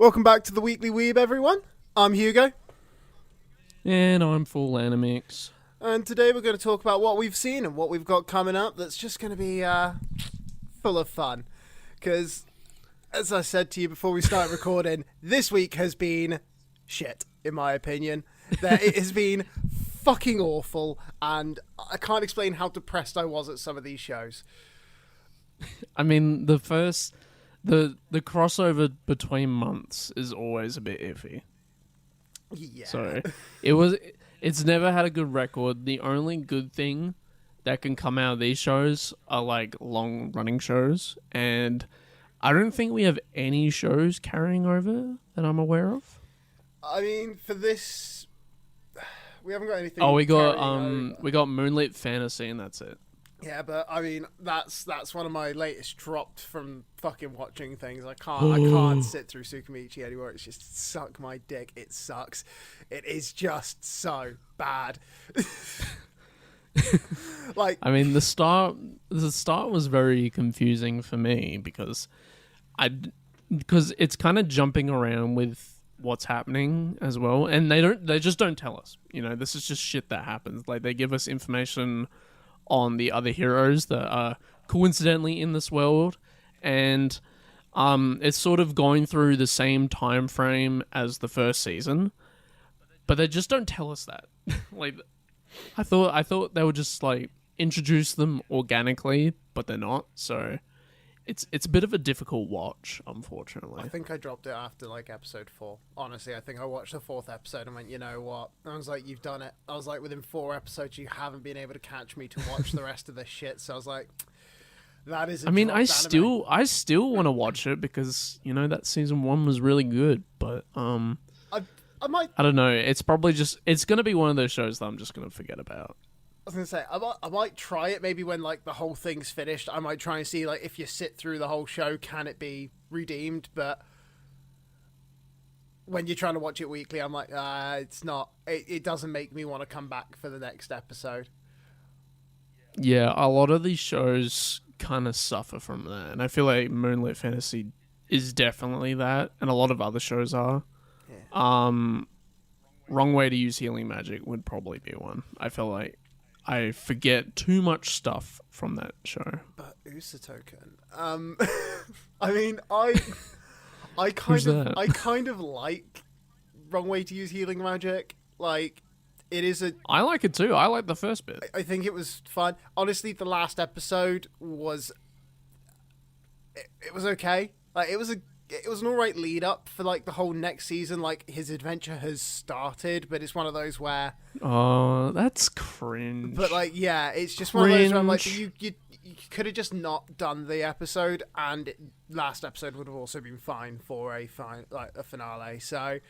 Welcome back to the Weekly Weeb, everyone. I'm Hugo. And I'm full Animix. And today we're going to talk about what we've seen and what we've got coming up that's just going to be full of fun. Because, as I said to you before we start recording, this week has been shit, in my opinion. It has been fucking awful, and I can't explain how depressed I was at some of these shows. I mean, the crossover between months is always a bit iffy. Yeah. So it's never had a good record. The only good thing that can come out of these shows are like long running shows, and I don't think we have any shows carrying over that I'm aware of. I mean, for this, we haven't got anything. Oh, we got Moonlit Fantasy, and that's it. Yeah, but I mean, that's one of my latest dropped from fucking watching things. I can't sit through Tsukimichi anymore. It's just suck my dick. It sucks. It is just so bad. Like, I mean, the start was very confusing for me because it's kind of jumping around with what's happening as well, and they just don't tell us. You know, this is just shit that happens. Like, they give us information on the other heroes that are coincidentally in this world, and it's sort of going through the same time frame as the first season, but they just don't tell us that. Like, I thought they would just like introduce them organically, but they're not. So it's a bit of a difficult watch, unfortunately. I think I dropped it after like episode 4. Honestly, I think I watched the 4th episode and went, you know what? I was like, you've done it. I was like, within 4 episodes, you haven't been able to catch me to watch the rest of this shit. So I was like, that is. I mean, I still want to watch it because you know that season 1 was really good, but I might. I don't know. It's probably it's gonna be one of those shows that I'm just gonna forget about. I was gonna say I might try it maybe when like the whole thing's finished. I might try and see like if you sit through the whole show, can it be redeemed? But when you're trying to watch it weekly, I'm like, it's not. It doesn't make me want to come back for the next episode. Yeah, a lot of these shows kind of suffer from that, and I feel like Moonlit Fantasy is definitely that, and a lot of other shows are. Yeah. Wrong Way to Use Healing Magic would probably be one. I feel like I forget too much stuff from that show. But Usatoken. I mean, I kind of like Wrong Way to Use Healing Magic. Like, it is a. I like it too. I like the first bit. I think it was fun. Honestly, the last episode was. It was okay. Like, it was an alright lead up for like the whole next season. Like, his adventure has started, but it's one of those where. Oh, that's cringe. But like, yeah, it's just one of those where I'm like, you could have just not done the episode, and last episode would have also been fine for a finale. So,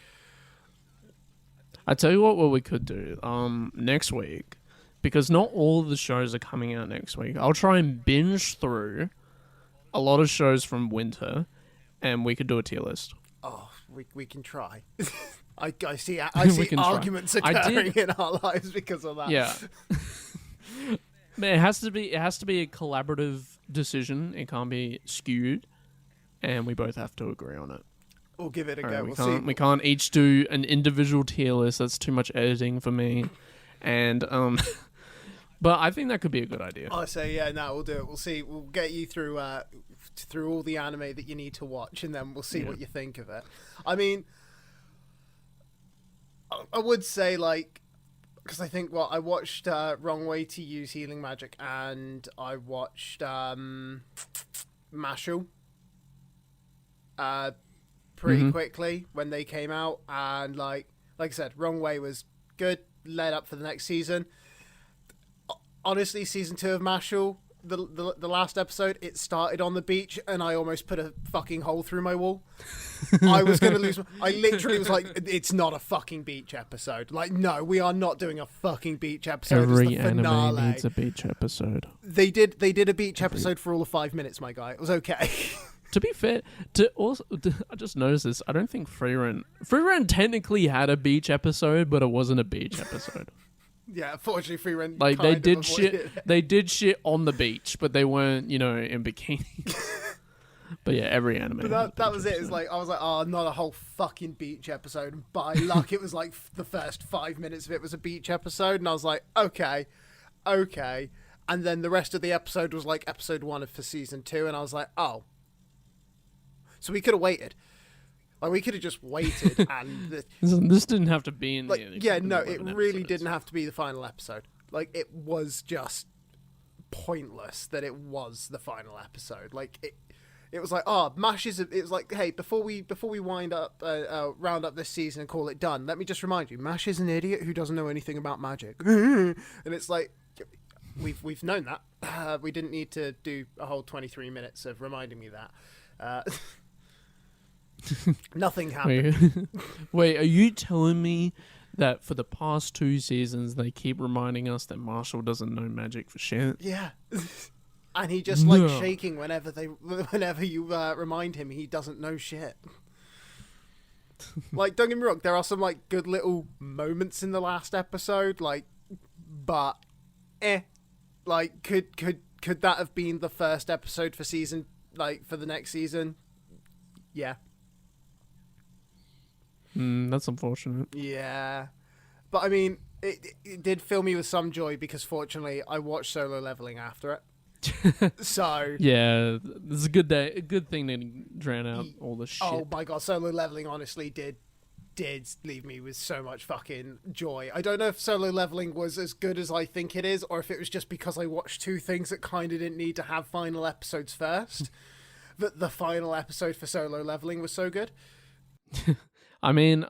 I tell you what we could do next week, because not all of the shows are coming out next week. I'll try and binge through a lot of shows from winter, and we could do a tier list. Oh, we can try. I see arguments occurring in our lives because of that. Yeah. It has to be a collaborative decision. It can't be skewed, and we both have to agree on it. We'll give it a go. We'll see. We can't each do an individual tier list. That's too much editing for me. And but I think that could be a good idea. I say, yeah, no, we'll do it. We'll see. We'll get you through all the anime that you need to watch, and then we'll see what you think of it. I mean, I would say, like, because I think, I watched Wrong Way to Use Healing Magic, and I watched Mashel pretty quickly when they came out, and like I said, Wrong Way was good, led up for the next season. Honestly, season 2 of Mashel, the last episode, it started on the beach, and I almost put a fucking hole through my wall. I was going to lose. I literally was like, it's not a fucking beach episode. Like, no, we are not doing a fucking beach episode. Every it's the finale. Anime needs a beach epised. They did a beach episode for all of 5 minutes, my guy. It was okay. To be fair, I just noticed this. I don't think Freerun technically had a beach episode, but it wasn't a beach episode. Yeah, fortunately, Freerun like they did shit on the beach, but they weren't, in bikinis. But yeah, every anime. But that was it. It's like I was like, oh, not a whole fucking beach episode. And by luck, it was like the first 5 minutes of it was a beach episode, and I was like, okay. And then the rest of the episode was like episode 1 for season 2, and I was like, oh. So we could have waited. Like, we could have just waited, and this didn't have to be in like, the yeah, no, it really episodes. didn't have to be the final episode. Like, it was just pointless that it was the final episode. Like, it was like, oh, Mash is. It was like, hey, before we wind up, round up this season and call it done, let me just remind you, Mash is an idiot who doesn't know anything about magic, and it's like, we've known that. We didn't need to do a whole 23 minutes of reminding me that. Nothing happened. Wait, are you telling me that for the past 2 seasons they keep reminding us that Mashel doesn't know magic for shit? Yeah. And he just like shaking whenever you remind him he doesn't know shit. Like, don't get me wrong, there are some like good little moments in the last episode, like, but like could that have been the first episode for season, like, for the next season? Yeah. That's unfortunate. Yeah. But I mean, it did fill me with some joy because fortunately I watched Solo Leveling after it. So yeah, this is a good day. A good thing to drown out all the shit. Oh my god, Solo Leveling honestly did leave me with so much fucking joy. I don't know if Solo Leveling was as good as I think it is, or if it was just because I watched 2 things that kind of didn't need to have final episodes first. That the final episode for Solo Leveling was so good. I mean,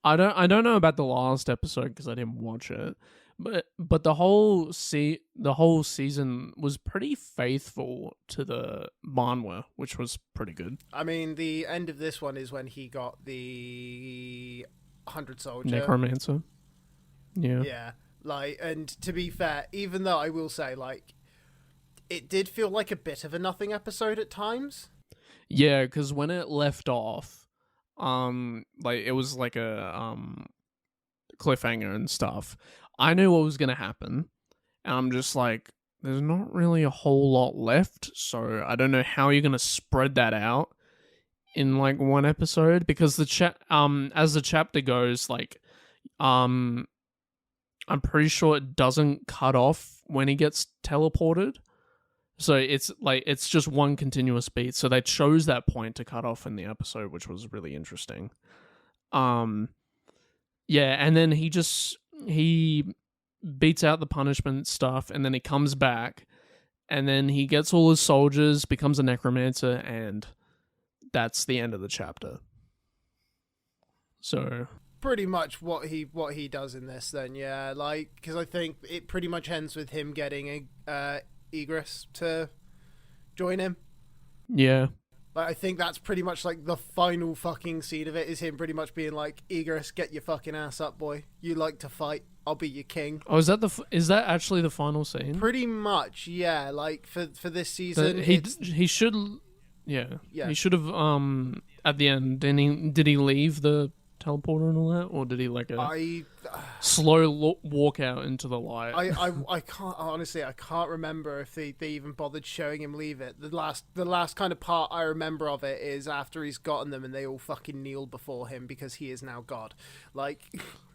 I don't know about the last episode because I didn't watch it, but the whole season was pretty faithful to the manhwa, which was pretty good. I mean, the end of this one is when he got the 100 soldier necromancer. Yeah. Yeah. Like, and to be fair, even though I will say, like, it did feel like a bit of a nothing episode at times. Yeah, because when it left off, like, it was like a cliffhanger and stuff. I knew what was gonna happen, and I'm just like, there's not really a whole lot left, so I don't know how you're gonna spread that out in like one episode, because as the chapter goes, like, I'm pretty sure it doesn't cut off when he gets teleported. So it's like, it's just one continuous beat. So they chose that point to cut off in the episode, which was really interesting. Yeah, and then he beats out the punishment stuff, and then he comes back, and then he gets all his soldiers, becomes a necromancer, and that's the end of the chapter. So pretty much what he does in this, then, yeah, like, because I think it pretty much ends with him getting a Egress to join him. Yeah. Like, I think that's pretty much like the final fucking scene of it, is him pretty much being like, Egress, get your fucking ass up, boy. You like to fight. I'll be your king. Oh, is that actually the final scene? Pretty much, yeah. Like, for this season, he should, yeah. He should have at the end. Did he leave the teleporter and all that, or did he like slow walk out into the light? I can't, honestly, I can't remember if they even bothered showing him leave it. The last kind of part I remember of it is after he's gotten them and they all fucking kneel before him because he is now God. Like,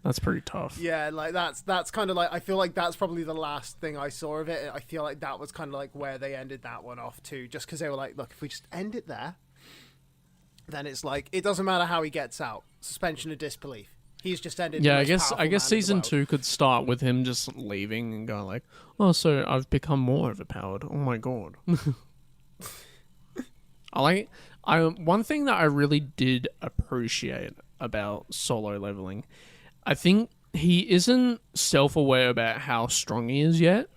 that's pretty tough. Yeah, like that's kind of like, I feel like that's probably the last thing I saw of it. I feel like that was kind of like where they ended that one off too, just because they were like, look, if we just end it there, then it's like, it doesn't matter how he gets out. Suspension of disbelief. He's just ended. Yeah, I guess season 2 could start with him just leaving and going like, oh, so I've become more overpowered. Oh my god. One thing that I really did appreciate about Solo Leveling, I think he isn't self-aware about how strong he is yet,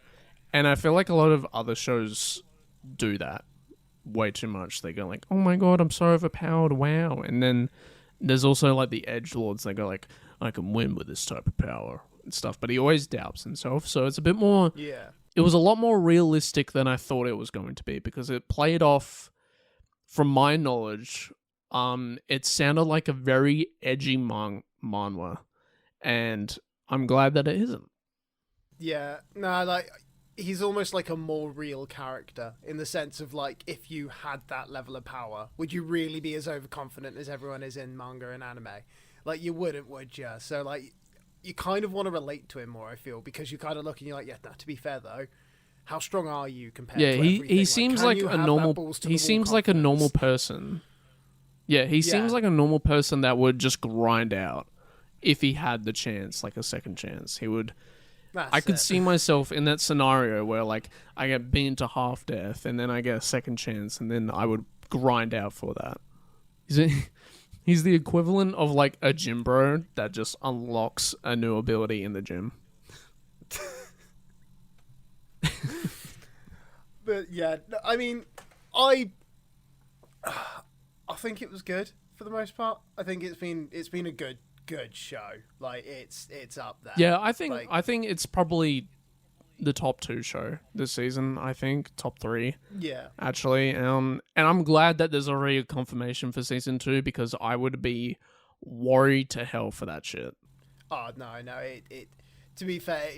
and I feel like a lot of other shows do that way too much. They go like, oh my god, I'm so overpowered, wow. And then there's also like the edgelords, they go like, I can win with this type of power and stuff, but he always doubts himself. So it's a bit more, it was a lot more realistic than I thought it was going to be, because it played off, from my knowledge, it sounded like a very edgy manhwa, and I'm glad that it isn't. Yeah, no, like, he's almost like a more real character in the sense of like, if you had that level of power, would you really be as overconfident as everyone is in manga and anime? Like, you wouldn't, would you? So like, you kind of want to relate to him more, I feel, because you kind of look and you're like, yeah, to be fair though, how strong are you compared to everything? He seems like a normal. He seems like a normal person. Yeah, he seems like a normal person that would just grind out if he had the chance, like a second chance. He would. I could see myself in that scenario where like I get beaten to half death and then I get a second chance and then I would grind out for that. He's the equivalent of like a gym bro that just unlocks a new ability in the gym. But yeah, I mean, I think it was good for the most part. I think it's been a good show. Like it's up there. Yeah, I think it's probably the top 2 show this season. I think top 3. Yeah, actually, and I'm glad that there's already a confirmation for season 2 because I would be worried to hell for that shit. Oh no, it to be fair,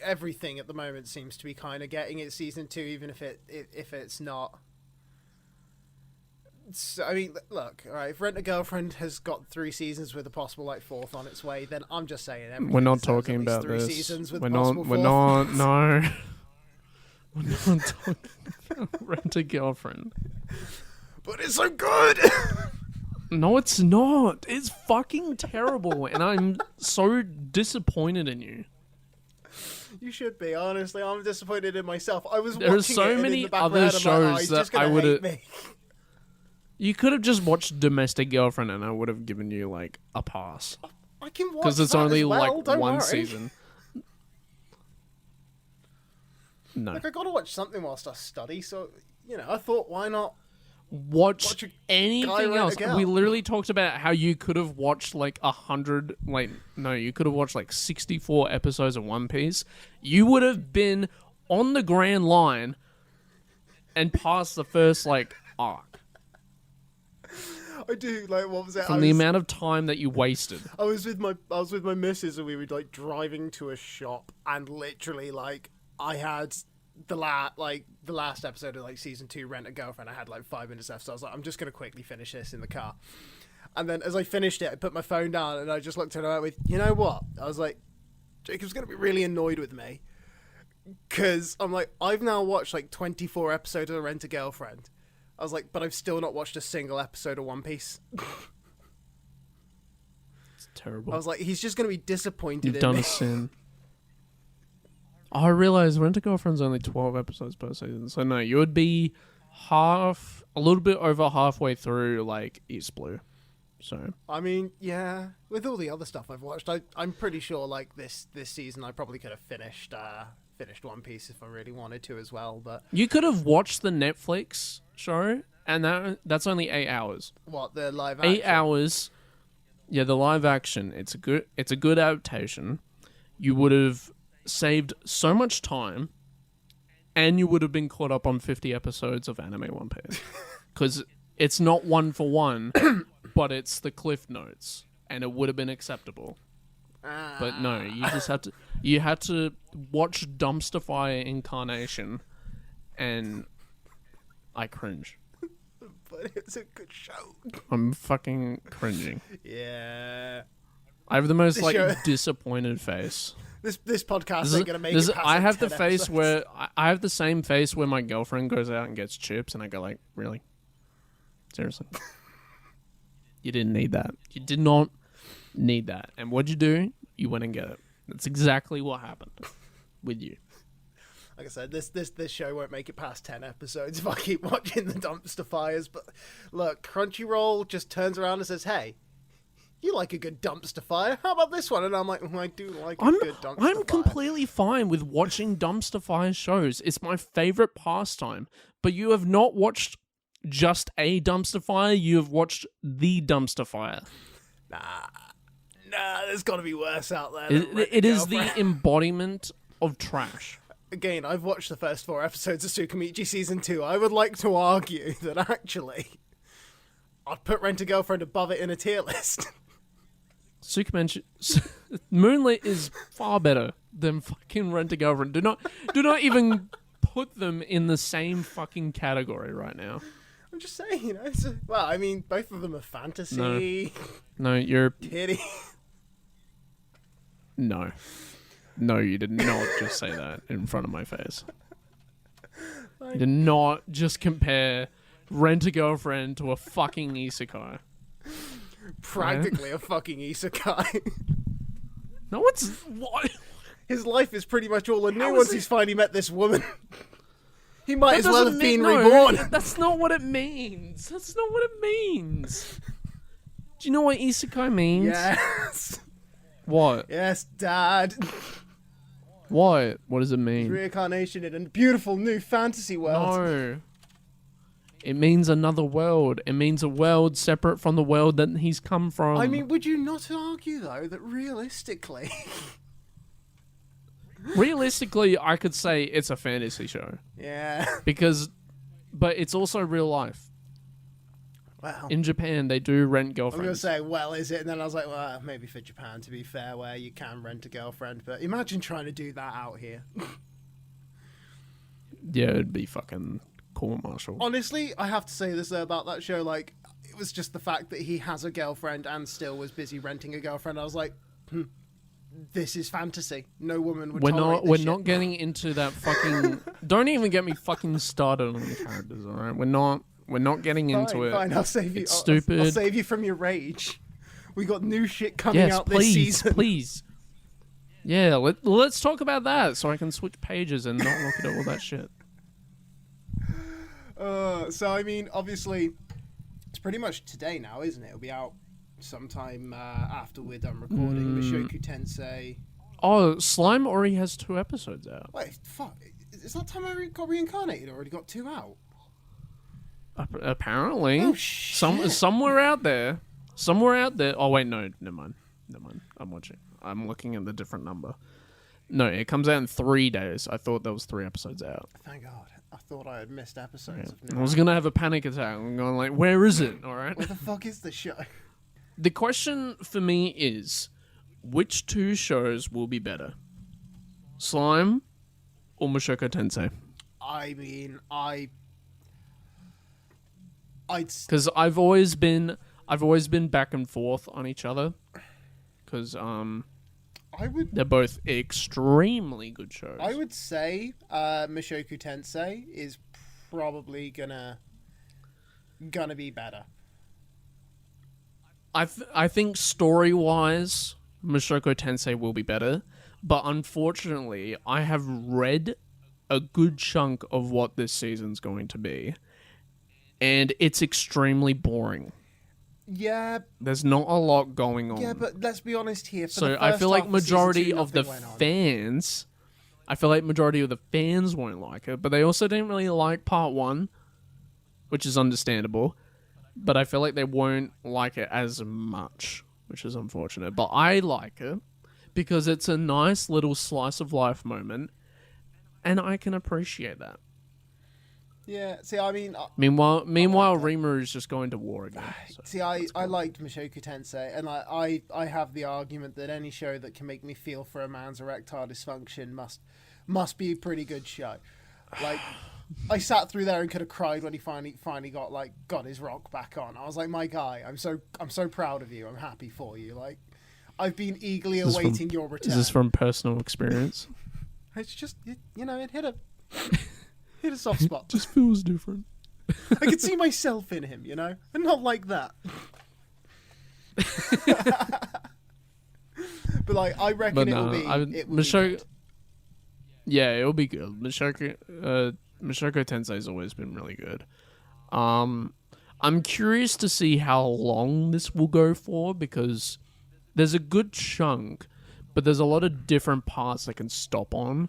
everything at the moment seems to be kind of getting its season 2, even if it's not. So, I mean, look, all right, if Rent a Girlfriend has got 3 seasons with a possible like 4th on its way, then I'm just saying we're not talking about 3 this. seasons with we're no. We're not talking about Rent a Girlfriend. But it's so good. No, it's not. It's fucking terrible, and I'm so disappointed in you. You should be, honestly. I'm disappointed in myself. I was there watching are so it and many in the back other of my head, I'm shows like, that I would have. me. You could have just watched Domestic Girlfriend, and I would have given you like a pass. I can watch because it's that only as well, like don't one worry. season. No. Like, I gotta watch something whilst I study, so I thought, why not watch anything Rent a else? Girl? We literally talked about how you could have watched like 100. Like, no, you could have watched like 64 episodes of One Piece. You would have been on the Grand Line and past the first like arc. I do, like, what was it? From the amount of time that you wasted. I was with my missus and we were like driving to a shop and literally like I had the last episode of like season 2 Rent a Girlfriend. I had like 5 minutes left, so I was like, I'm just gonna quickly finish this in the car. And then as I finished it, I put my phone down and I just looked at her with, you know what? I was like, Jacob's gonna be really annoyed with me because I'm like, I've now watched like 24 episodes of Rent a Girlfriend. I was like, but I've still not watched a single episode of One Piece. It's terrible. I was like, he's just going to be disappointed You've in done me. a sin. I realised Rent a Girlfriend's only 12 episodes per season. So no, you would be a little bit over halfway through like East Blue. So I mean, yeah, with all the other stuff I've watched, I'm pretty sure like this season I probably could have finished One Piece if I really wanted to as well. But you could have watched the Netflix show, and that's only 8 hours. What, the live action? 8 hours. Yeah, the live action. It's a good adaptation. You would have saved so much time, and you would have been caught up on 50 episodes of anime One Piece. Because it's not 1-for-1, but it's the Cliff Notes, and it would have been acceptable. But no, you had to watch Dumpster Fire Incarnation, and I cringe. But it's a good show. I'm fucking cringing. Yeah. I have the most disappointed face. This podcast ain't gonna make it past I have the 10 face episodes. where I have the same face where my girlfriend goes out and gets chips, and I go like, really? Seriously? You didn't need that. You did not need that. And what'd you do? You went and get it. That's exactly what happened with you. Like I said, this show won't make it past 10 episodes if I keep watching the dumpster fires. But look, Crunchyroll just turns around and says, "Hey, you like a good dumpster fire? How about this one?" And I'm like, I do like a good dumpster fire. I'm completely fine with watching dumpster fire shows. It's my favorite pastime. But you have not watched just a dumpster fire. You have watched the dumpster fire. Nah, there's got to be worse out there. It is the embodiment of trash. Again, I've watched the first 4 episodes of Tsukimichi Season 2. I would like to argue that actually I'd put Rent a Girlfriend above it in a tier list. Superman. Moonlit is far better than fucking Rent a Girlfriend. Do not even put them in the same fucking category right now. I'm just saying, you know. Well, I mean, both of them are fantasy. No, you're Titty. No, you did not just say that in front of my face. You did not just compare Rent a Girlfriend to a fucking isekai. Practically a fucking isekai. No, it's what? His life is pretty much all anew once he's finally met this woman. He might That as well doesn't have been no, reborn. That's not what it means. That's not what it means. Do you know what isekai means? Yes. What? Yes, Dad. What? What does it mean? Reincarnation in a beautiful new fantasy world. No. It means another world. It means a world separate from the world that he's come from. I mean, would you not argue, though, that realistically... Realistically, I could say it's a fantasy show. Yeah. But it's also real life. Wow. In Japan, they do rent I'm girlfriends. going to say, well, is it? And then I was like, well, maybe for Japan, to be fair, where you can rent a girlfriend. But imagine trying to do that out here. Yeah, it'd be fucking cool, Marshall. Honestly, I have to say this though about that show. Like, it was just the fact that he has a girlfriend and still was busy renting a girlfriend. I was like, this is fantasy. No woman would tolerate this We're shit. not getting into that fucking... Don't even get me fucking started on the characters, alright? We're not getting into it. Fine, I'll save you. It's stupid. I'll save you from your rage. We got new shit coming out this season. Please. Yeah, let's talk about that so I can switch pages and not look at all that shit. So, I mean, obviously, it's pretty much today now, isn't it? It'll be out sometime after we're done recording. Mushoku Tensei. Oh, Slime already has 2 episodes out. Wait, fuck. Is that time I got reincarnated? Already got 2 out? Apparently. Oh, shit. Somewhere out there. Oh, wait, no. Never mind. I'm watching. I'm looking at the different number. No, it comes out in 3 days. I thought there was 3 episodes out. Thank God. I thought I had missed episodes. I was going to have a panic attack. I'm going like, where is it? All right. Where the fuck is the show? The question for me is, which 2 shows will be better? Slime or Mushoku Tensei? I mean, I'd... Because I've always been back and forth on each other. Because they're both extremely good shows. I would say Mushoku Tensei is probably gonna be better. I think story-wise, Mushoku Tensei will be better. But unfortunately, I have read a good chunk of what this season's going to be. And it's extremely boring. Yeah. There's not a lot going on. Yeah, but let's be honest here. So I feel like majority of the fans... I feel like majority of the fans won't like it. But they also didn't really like part 1. Which is understandable. But I feel like they won't like it as much. Which is unfortunate. But I like it. Because it's a nice little slice of life moment. And I can appreciate that. Yeah, see, I mean... Meanwhile, Rima is just going to war again. So see, I liked Mushoku Tensei, and I have the argument that any show that can make me feel for a man's erectile dysfunction must be a pretty good show. Like, I sat through there and could have cried when he finally got his rock back on. I was like, my guy, I'm so proud of you. I'm happy for you. Like, I've been eagerly awaiting your return. Is this from personal experience? It's just, it hit a soft spot. It just feels different. I could see myself in him, and not like that. But like, I reckon it'll be good. Yeah, it'll be good. Mushoku Tensei's always been really good. I'm curious to see how long this will go for because there's a good chunk, but there's a lot of different parts I can stop on.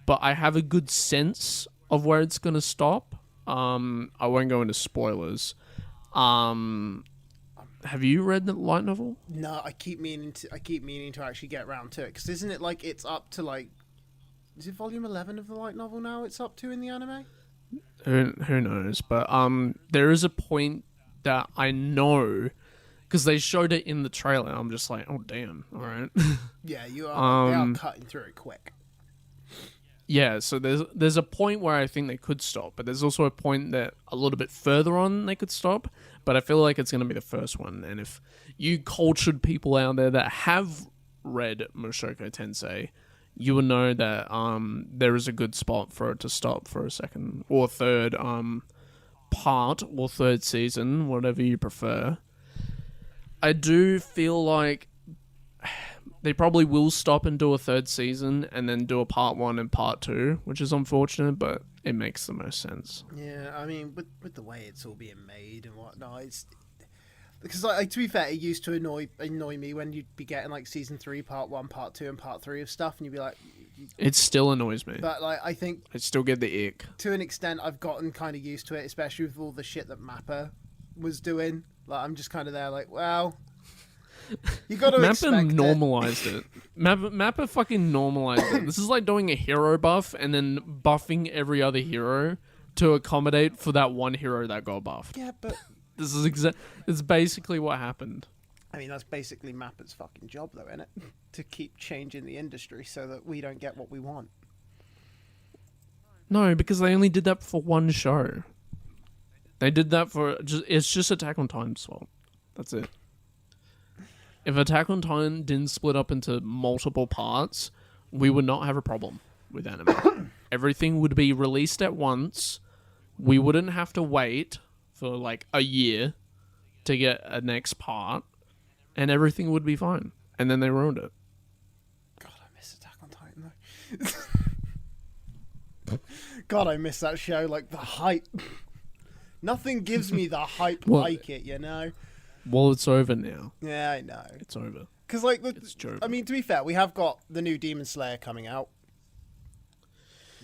But I have a good sense of where it's going to stop. I won't go into spoilers. Have you read the light novel? No, I keep meaning to actually get around to it because isn't it like it's up to like, is it volume 11 of the light novel now? It's up to in the anime. Who knows? But there is a point that I know because they showed it in the trailer. I'm just like, oh damn, all right. Yeah, they are cutting through it quick. Yeah, so there's a point where I think they could stop, but there's also a point that a little bit further on they could stop. But I feel like it's going to be the first one. And if you cultured people out there that have read Mushoku Tensei, you will know that there is a good spot for it to stop for a second or third part or third season, whatever you prefer. I do feel like they probably will stop and do a third season and then do a part 1 and part 2, which is unfortunate, but it makes the most sense. Yeah, I mean, with the way it's all being made and whatnot, it's because like to be fair, it used to annoy me when you'd be getting like season 3, part 1, part 2, and part 3 of stuff, and you'd be like, it still annoys me. But like, I think I still get the ick. To an extent, I've gotten kind of used to it, especially with all the shit that Mappa was doing. Like, I'm just kind of there, like, well. You gotta Mappa normalized it. Mappa fucking normalized it. This is like doing a hero buff and then buffing every other hero to accommodate for that one hero that got buffed. Yeah, but this is it's basically what happened. I mean, that's basically Mappa's fucking job, though, isn't it? To keep changing the industry so that we don't get what we want. No, because they only did that for one show. They did that for it's just Attack on Titan swap. That's it. If Attack on Titan didn't split up into multiple parts, we would not have a problem with anime. Everything would be released at once. We wouldn't have to wait for like a year to get a next part, and everything would be fine. And then they ruined it. God, I miss Attack on Titan though. God, I miss that show. Like the hype. Nothing gives me the hype like it, you know. Well, it's over now. Yeah, I know. It's over. Because, like, it's I mean, to be fair, we have got the new Demon Slayer coming out,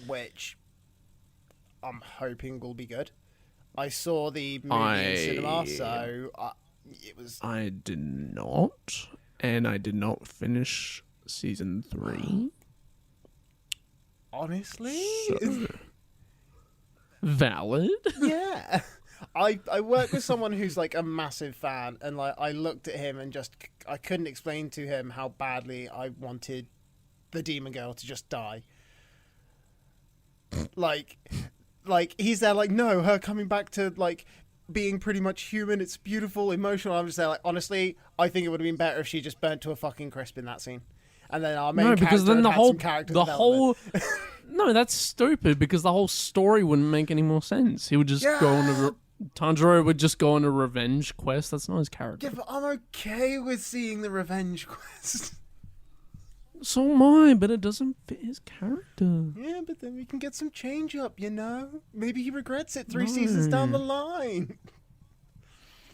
which I'm hoping will be good. I saw the movie in cinema, so it was. I did not, and I did not finish season 3. Honestly, so, valid. Yeah. I work with someone who's like a massive fan, and like I looked at him and just I couldn't explain to him how badly I wanted the demon girl to just die. like he's there like, no, her coming back to like being pretty much human, it's beautiful, emotional. I'm just there like, honestly, I think it would have been better if she just burnt to a fucking crisp in that scene. And then our main because then the whole no, that's stupid because the whole story wouldn't make any more sense. He would just go on a Tanjiro would just go on a revenge quest. That's not his character. Yeah, but I'm okay with seeing the revenge quest. So am I, but it doesn't fit his character. Yeah, but then we can get some change up, you know? Maybe he regrets it 3 seasons down the line.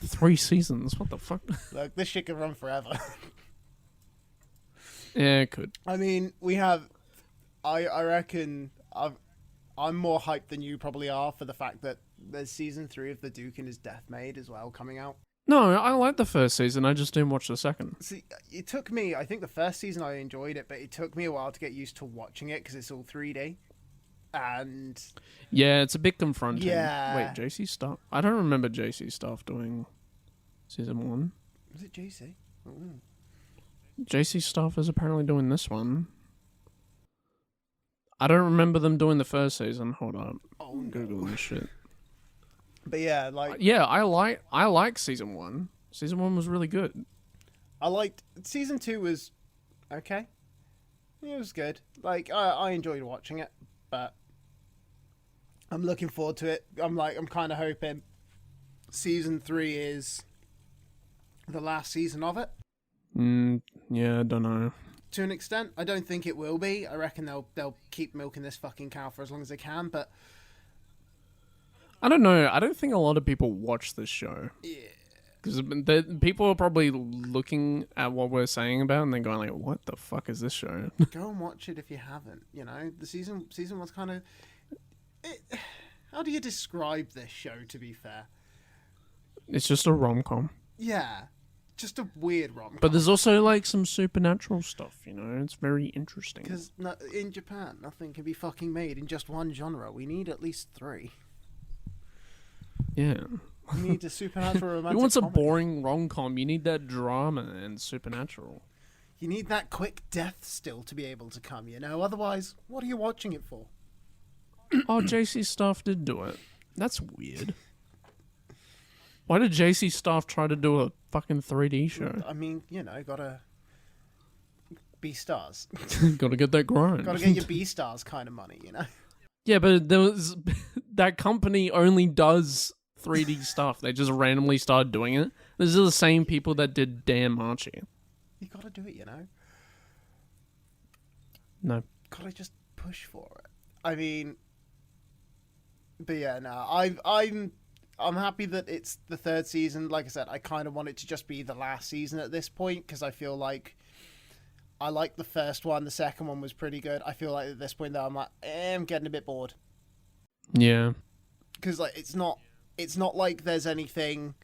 3 seasons? What the fuck? Look, this shit could run forever. Yeah, it could. I mean, we have... I reckon I'm more hyped than you probably are for the fact that there's season 3 of The Duke and His Death Maid as well coming out. No, I liked the first season. I just didn't watch the second. See, it took me... I think the first season I enjoyed it, but it took me a while to get used to watching it because it's all 3D. And... Yeah, it's a bit confronting. Yeah. Wait, JC Staff? I don't remember JC Staff doing season 1. Was it JC? Oh. JC Staff is apparently doing this one. I don't remember them doing the first season. Hold on. Oh, no. Googling this shit. But yeah, like... Yeah, I like season 1. Season 1 was really good. I liked... Season 2 was okay. It was good. Like, I enjoyed watching it, but I'm looking forward to it. I'm kind of hoping season 3 is the last season of it. Yeah, I don't know. To an extent, I don't think it will be. I reckon they'll keep milking this fucking cow for as long as they can, but... I don't know. I don't think a lot of people watch this show. Yeah. Because people are probably looking at what we're saying about and they're going like, what the fuck is this show? Go and watch it if you haven't, you know? The season was kind of... How do you describe this show, to be fair? It's just a rom-com. Yeah. Just a weird rom-com. But there's also like some supernatural stuff, you know? It's very interesting. Because in Japan, nothing can be fucking made in just one genre. We need at least 3. Yeah. You need a supernatural romantic You want some comedy. boring rom-com. You need that drama and supernatural. You need that quick death still to be able to come, you know? Otherwise, what are you watching it for? Oh, JC Staff did do it. That's weird. Why did JC Staff try to do a fucking 3D show? I mean, you know, gotta be stars. Gotta get that grind. Gotta get your B stars kind of money, you know? Yeah, but there was that company only does 3D stuff. They just randomly started doing it. These are the same people that did Dan Marchi. You gotta do it, you know? No. Gotta just push for it. I mean, but yeah, no, I'm happy that it's the third season. Like I said, I kind of want it to just be the last season at this point because I feel like I liked the first one. The second one was pretty good. I feel like at this point though, I'm like, I'm getting a bit bored Yeah. because like it's not like there's anything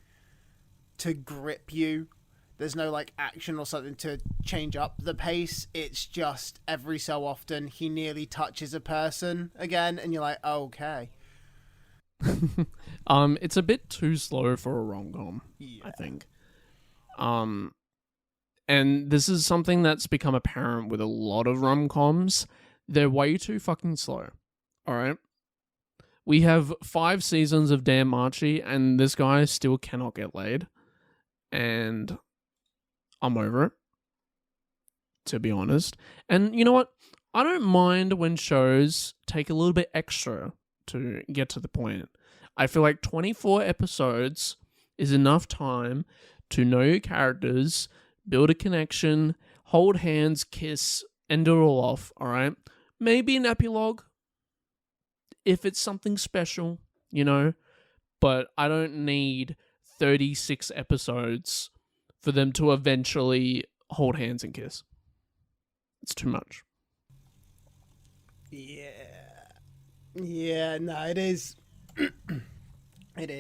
to grip you. There's no like action or something to change up the pace. It's just every so often he nearly touches a person again, and you're like, oh, okay. It's a bit too slow for a rom-com, Yeah. I think. And this is something that's become apparent with a lot of rom-coms. They're way too fucking slow. All right? We have 5 seasons of Dan Marchi, and this guy still cannot get laid. And I'm over it, to be honest. And you know what? I don't mind when shows take a little bit extra to get to the point. I feel like 24 episodes is enough time to know your characters, build a connection, hold hands, kiss, end it all off, alright? Maybe an epilogue, if it's something special, you know? But I don't need 36 episodes for them to eventually hold hands and kiss. It's too much. Yeah. Yeah, no, it is. It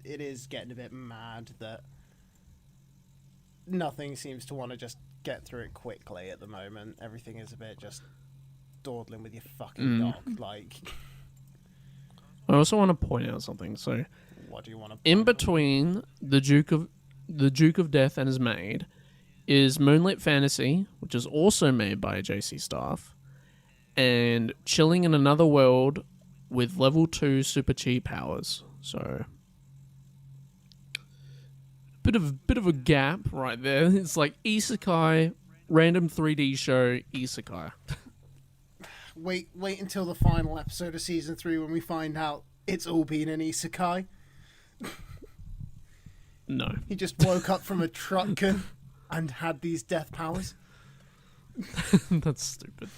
is getting a bit mad that nothing seems to want to just get through it quickly at the moment. Everything is a bit just dawdling with your fucking dog. Like, I also want to point out something. So, what do you want to? in between the Duke of Death and his Maid is Moonlit Fantasy, which is also made by JC Staff, and Chilling in Another World with level 2 super chi powers. So bit of a gap right there. It's like isekai, random 3D show, isekai. Wait until the final episode of season 3 when we find out it's all been an isekai. No. He just woke up from a trucken and had these death powers. That's stupid.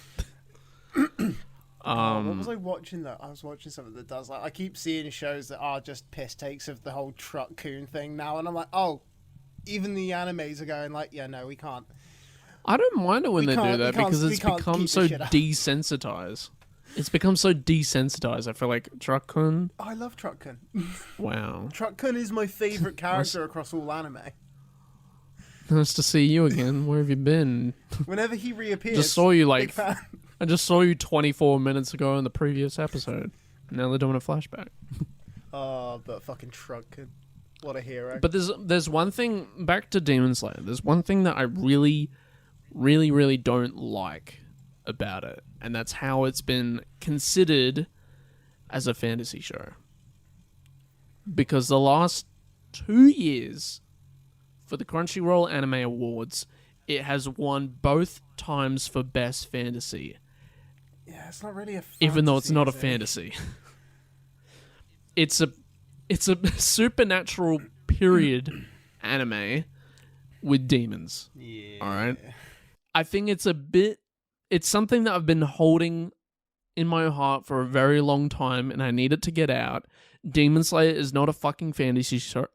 What was I watching though? I was watching something that does like I keep seeing shows that are just piss takes of the whole truck-coon thing now, and I'm like, oh, even the animes are going like, yeah, no, we can't. I don't mind it when they do that because it's become so keep this shit up. desensitized. It's become so desensitized. I feel like Truck-kun. I love Truck-kun. Wow. Truck-kun is my favourite character across all anime. Nice to see you again. Where have you been? Whenever he reappears, Just saw you like big fan. I just saw you 24 minutes ago in the previous episode. Now they're doing a flashback. Oh, but fucking Truck-kun. What a hero. But there's one thing, back to Demon Slayer, there's one thing that I really, really, really don't like about it, and that's how it's been considered as a fantasy show. Because the last 2 years for the Crunchyroll Anime Awards, it has won both times for Best Fantasy. Yeah, it's not really a fantasy, even though it's not a is it? fantasy. It's a supernatural period anime with demons. Yeah. All right. I think it's something that I've been holding in my heart for a very long time, and I need it to get out. Demon Slayer is not a fucking fantasy show.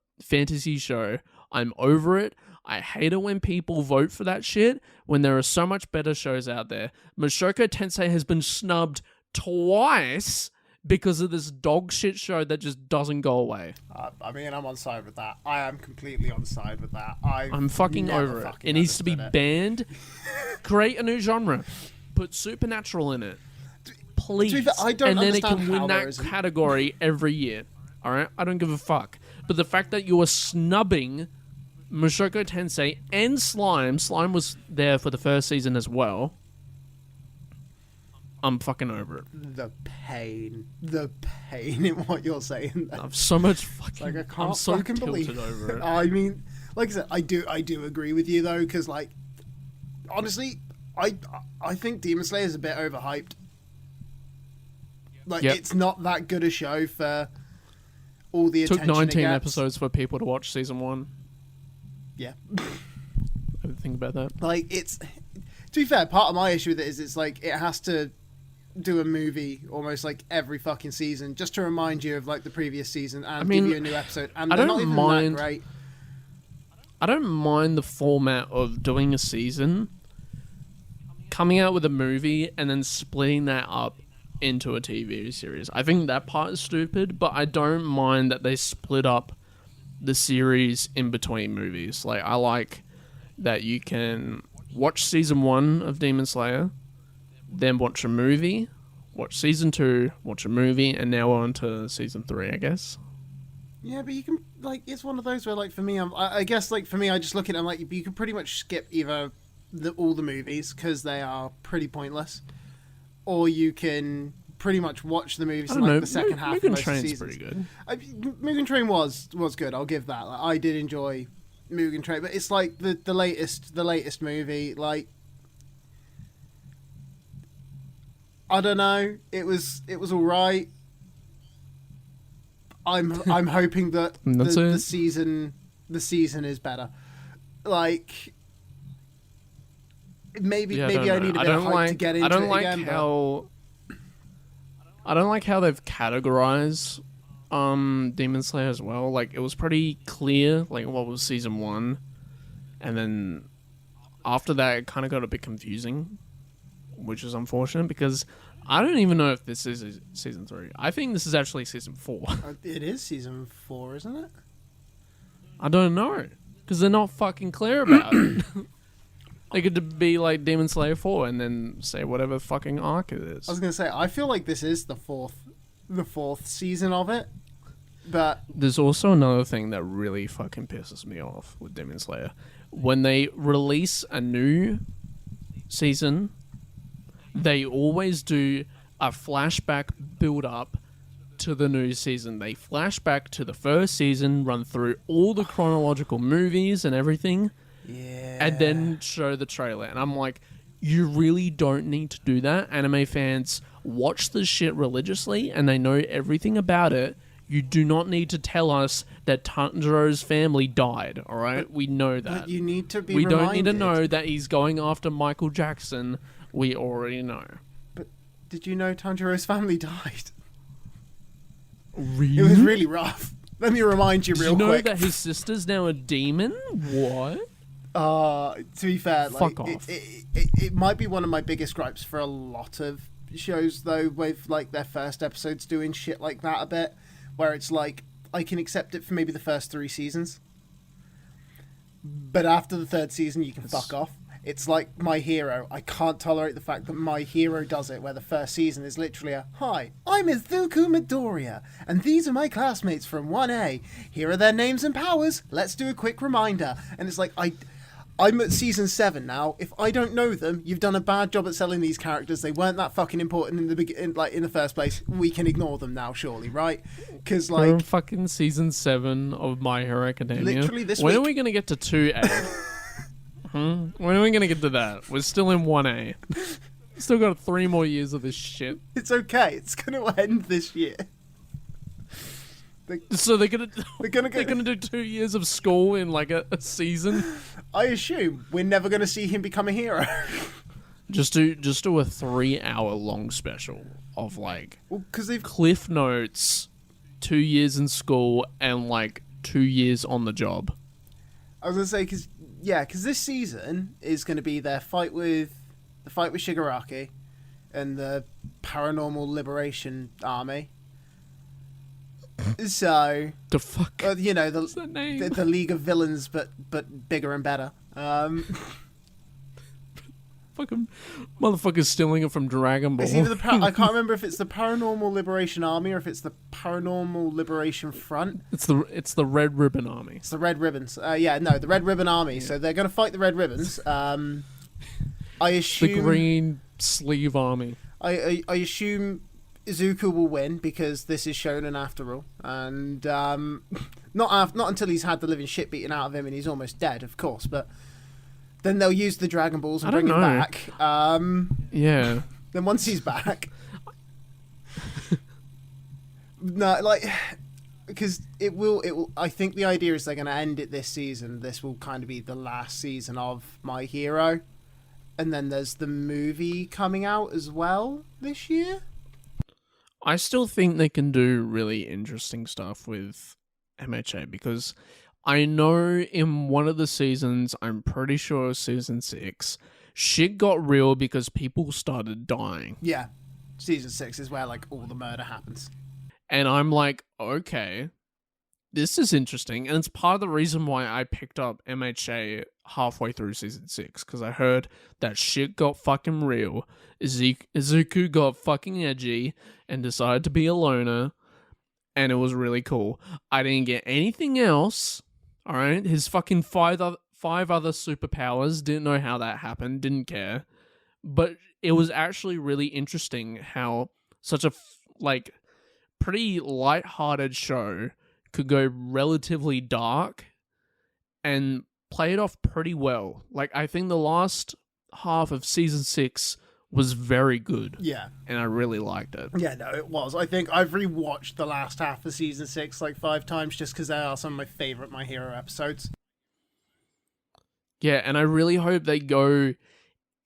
I'm over it. I hate it when people vote for that shit when there are so much better shows out there. Mushoku Tensei has been snubbed twice because of this dog shit show that just doesn't go away. I mean, I'm on side with that. I am completely on side with that. I'm fucking over it. It needs to be banned. Create a new genre. Put supernatural in it. Please. I don't and then it understand can win how there that isn't. category every year. Alright? I don't give a fuck. But the fact that you are snubbing Mushoku Tensei and Slime was there for the first season as well. I'm fucking over it. The pain in what you're saying. I have so much fucking. Like, I can't I'm so fucking tilted believe. over it. I mean, like I said, I do agree with you though, because like, honestly, I think Demon Slayer is a bit overhyped. Like, it's not that good a show for all the attention Took 19 it gets. episodes for people to watch season 1. Yeah. I didn't think about that. Like, it's, to be fair, part of my issue with it is it's like it has to do a movie almost like every fucking season just to remind you of like the previous season and give you a new episode, and they're not even that great. I don't mind the format of doing a season, coming out with a movie, and then splitting that up into a TV series. I think that part is stupid, but I don't mind that they split up the series in between movies. Like, I like that you can watch season 1 of Demon Slayer, then watch a movie, watch season 2, watch a movie, and now we're on to season 3, I guess. Yeah, but you can, like, it's one of those where, like, for me, I guess, like, for me, I just look at it, I'm like, you can pretty much skip either all the movies, because they are pretty pointless, or you can pretty much watch the movies in, like, the second half of most seasons. Pretty good. Mugen Train was good, I'll give that. Like, I did enjoy Mugen Train, but it's, like, the latest movie, like, I don't know. It was all right. I'm hoping that the season is better. Like, maybe I need a bit of hype to get into it again. I don't like how they've categorized Demon Slayer as well. Like, it was pretty clear like what was season 1, and then after that it kind of got a bit confusing, which is unfortunate because I don't even know if this is season 3. I think this is actually season 4. It is season 4, isn't it? I don't know because they're not fucking clear about it. They could be like Demon Slayer 4 and then say whatever fucking arc it is. I was gonna say I feel like this is the fourth season of it, but there's also another thing that really fucking pisses me off with Demon Slayer. When they release a new season, they always do a flashback build-up to the new season. They flash back to the first season, run through all the chronological movies and everything, and then show the trailer. And I'm like, you really don't need to do that. Anime fans watch this shit religiously, and they know everything about it. You do not need to tell us that Tanjiro's family died, alright? We know that. But you need to be We reminded. don't need to know that he's going after Michael Jackson. We already know. But did you know Tanjiro's family died? Really? It was really rough. Let me remind you real quick. Did you know that his sister's now a demon? What? To be fair, like, Fuck off. It might be one of my biggest gripes for a lot of shows, though, with like their first episodes doing shit like that a bit, where it's like, I can accept it for maybe the first 3 seasons, but after the 3rd season, you can fuck off. It's like My Hero. I can't tolerate the fact that My Hero does it, where the first season is literally a, "Hi, I'm Izuku Midoriya, and these are my classmates from 1A. Here are their names and powers. Let's do a quick reminder." And it's like, I'm at season 7 now. If I don't know them, you've done a bad job at selling these characters. They weren't that fucking important in the first place. We can ignore them now, surely, right? Because like, we're in fucking season 7 of My Hero Academia. Literally this when week. Are we gonna get to 2A? When are we gonna get to that? We're still in 1A. Still got 3 more years of this shit. It's okay. It's gonna end this year. So they're gonna do 2 years of school in like a season. I assume we're never gonna see him become a hero. Just do a 3-hour long special of like they've Cliff Notes, 2 years in school, and like 2 years on the job. I was gonna say because this season is gonna be their fight with Shigaraki and the Paranormal Liberation Army. So the fuck, you know, what's that name? The League of Villains, but bigger and better. Fucking motherfucker's stealing it from Dragon Ball. It's either I can't remember if it's the Paranormal Liberation Army or if it's the Paranormal Liberation Front. It's the Red Ribbon Army. It's the Red Ribbons. The Red Ribbon Army. Yeah. So they're going to fight the Red Ribbons. I assume the Green Sleeve Army. I assume Izuku will win because this is shonen after all, and not until he's had the living shit beaten out of him and he's almost dead, of course, but. Then they'll use the Dragon Balls and bring him back. Yeah. Then once he's back, because it will. I think the idea is they're going to end it this season. This will kind of be the last season of My Hero, and then there's the movie coming out as well this year. I still think they can do really interesting stuff with MHA because. I know in one of the seasons, I'm pretty sure it was season 6, shit got real because people started dying. Yeah. Season 6 is where, like, all the murder happens. And I'm like, okay, this is interesting. And it's part of the reason why I picked up MHA halfway through season 6, because I heard that shit got fucking real. Izuku got fucking edgy and decided to be a loner, and it was really cool. I didn't get anything else. All right, his fucking five other superpowers, didn't know how that happened, didn't care. But it was actually really interesting how such a, pretty light-hearted show could go relatively dark and play it off pretty well. Like, I think the last half of season 6 was very good. Yeah. And I really liked it. Yeah, no, it was. I think I've rewatched the last half of season 6 like 5 times just because they are some of my favourite My Hero episodes. Yeah, and I really hope they go...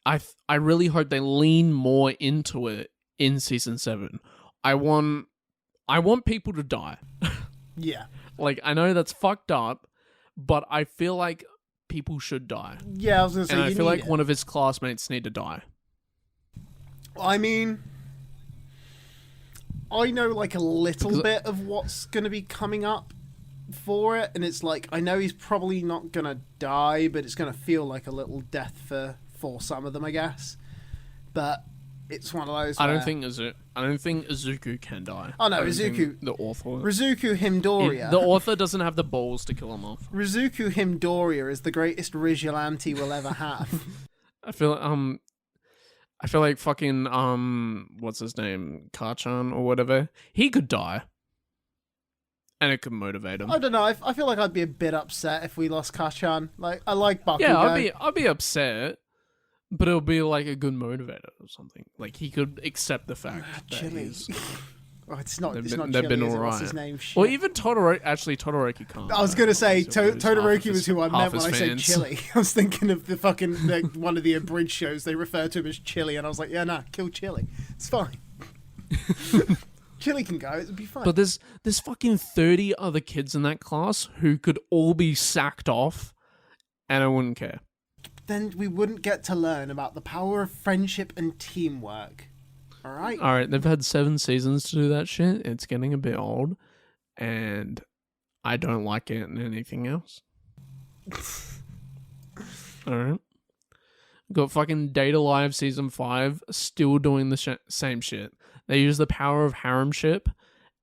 I really hope they lean more into it in season 7. I want people to die. Yeah. Like, I know that's fucked up, but I feel like people should die. Yeah, I was going to say, and I feel like one of his classmates need to die. I mean, I know like a little bit of what's going to be coming up for it, and it's like, I know he's probably not going to die, but it's going to feel like a little death for some of them, I guess. But it's one of those I don't think Izuku can die. Oh no, Izuku, the author. Rizuku Himdoria. The author doesn't have the balls to kill him off. Rizuku Himdoria is the greatest vigilante we'll ever have. I feel like fucking what's his name, Kachan or whatever. He could die, and it could motivate him. I don't know. I feel like I'd be a bit upset if we lost Kachan. Like, I like Bakugo. Yeah, I'd be upset, but it'll be like a good motivator or something. Like, he could accept the fact that he's... Oh, it's not. It's not they've Chili, been is it? alright. What's his name? Shit. Well, even Todoroki. Actually, Todoroki can't. I was gonna say so Todoroki was who I meant when I said fans. Chili. I was thinking of the fucking one of the abridged shows. They refer to him as Chili, and I was like, yeah, nah, kill Chili. It's fine. Chili can go. It'll be fine. But there's fucking 30 other kids in that class who could all be sacked off, and I wouldn't care. Then we wouldn't get to learn about the power of friendship and teamwork. All right, they've had 7 seasons to do that shit. It's getting a bit old, and I don't like it in anything else. All right. Got fucking Data Live Season 5, still doing the same shit. They use the power of harem ship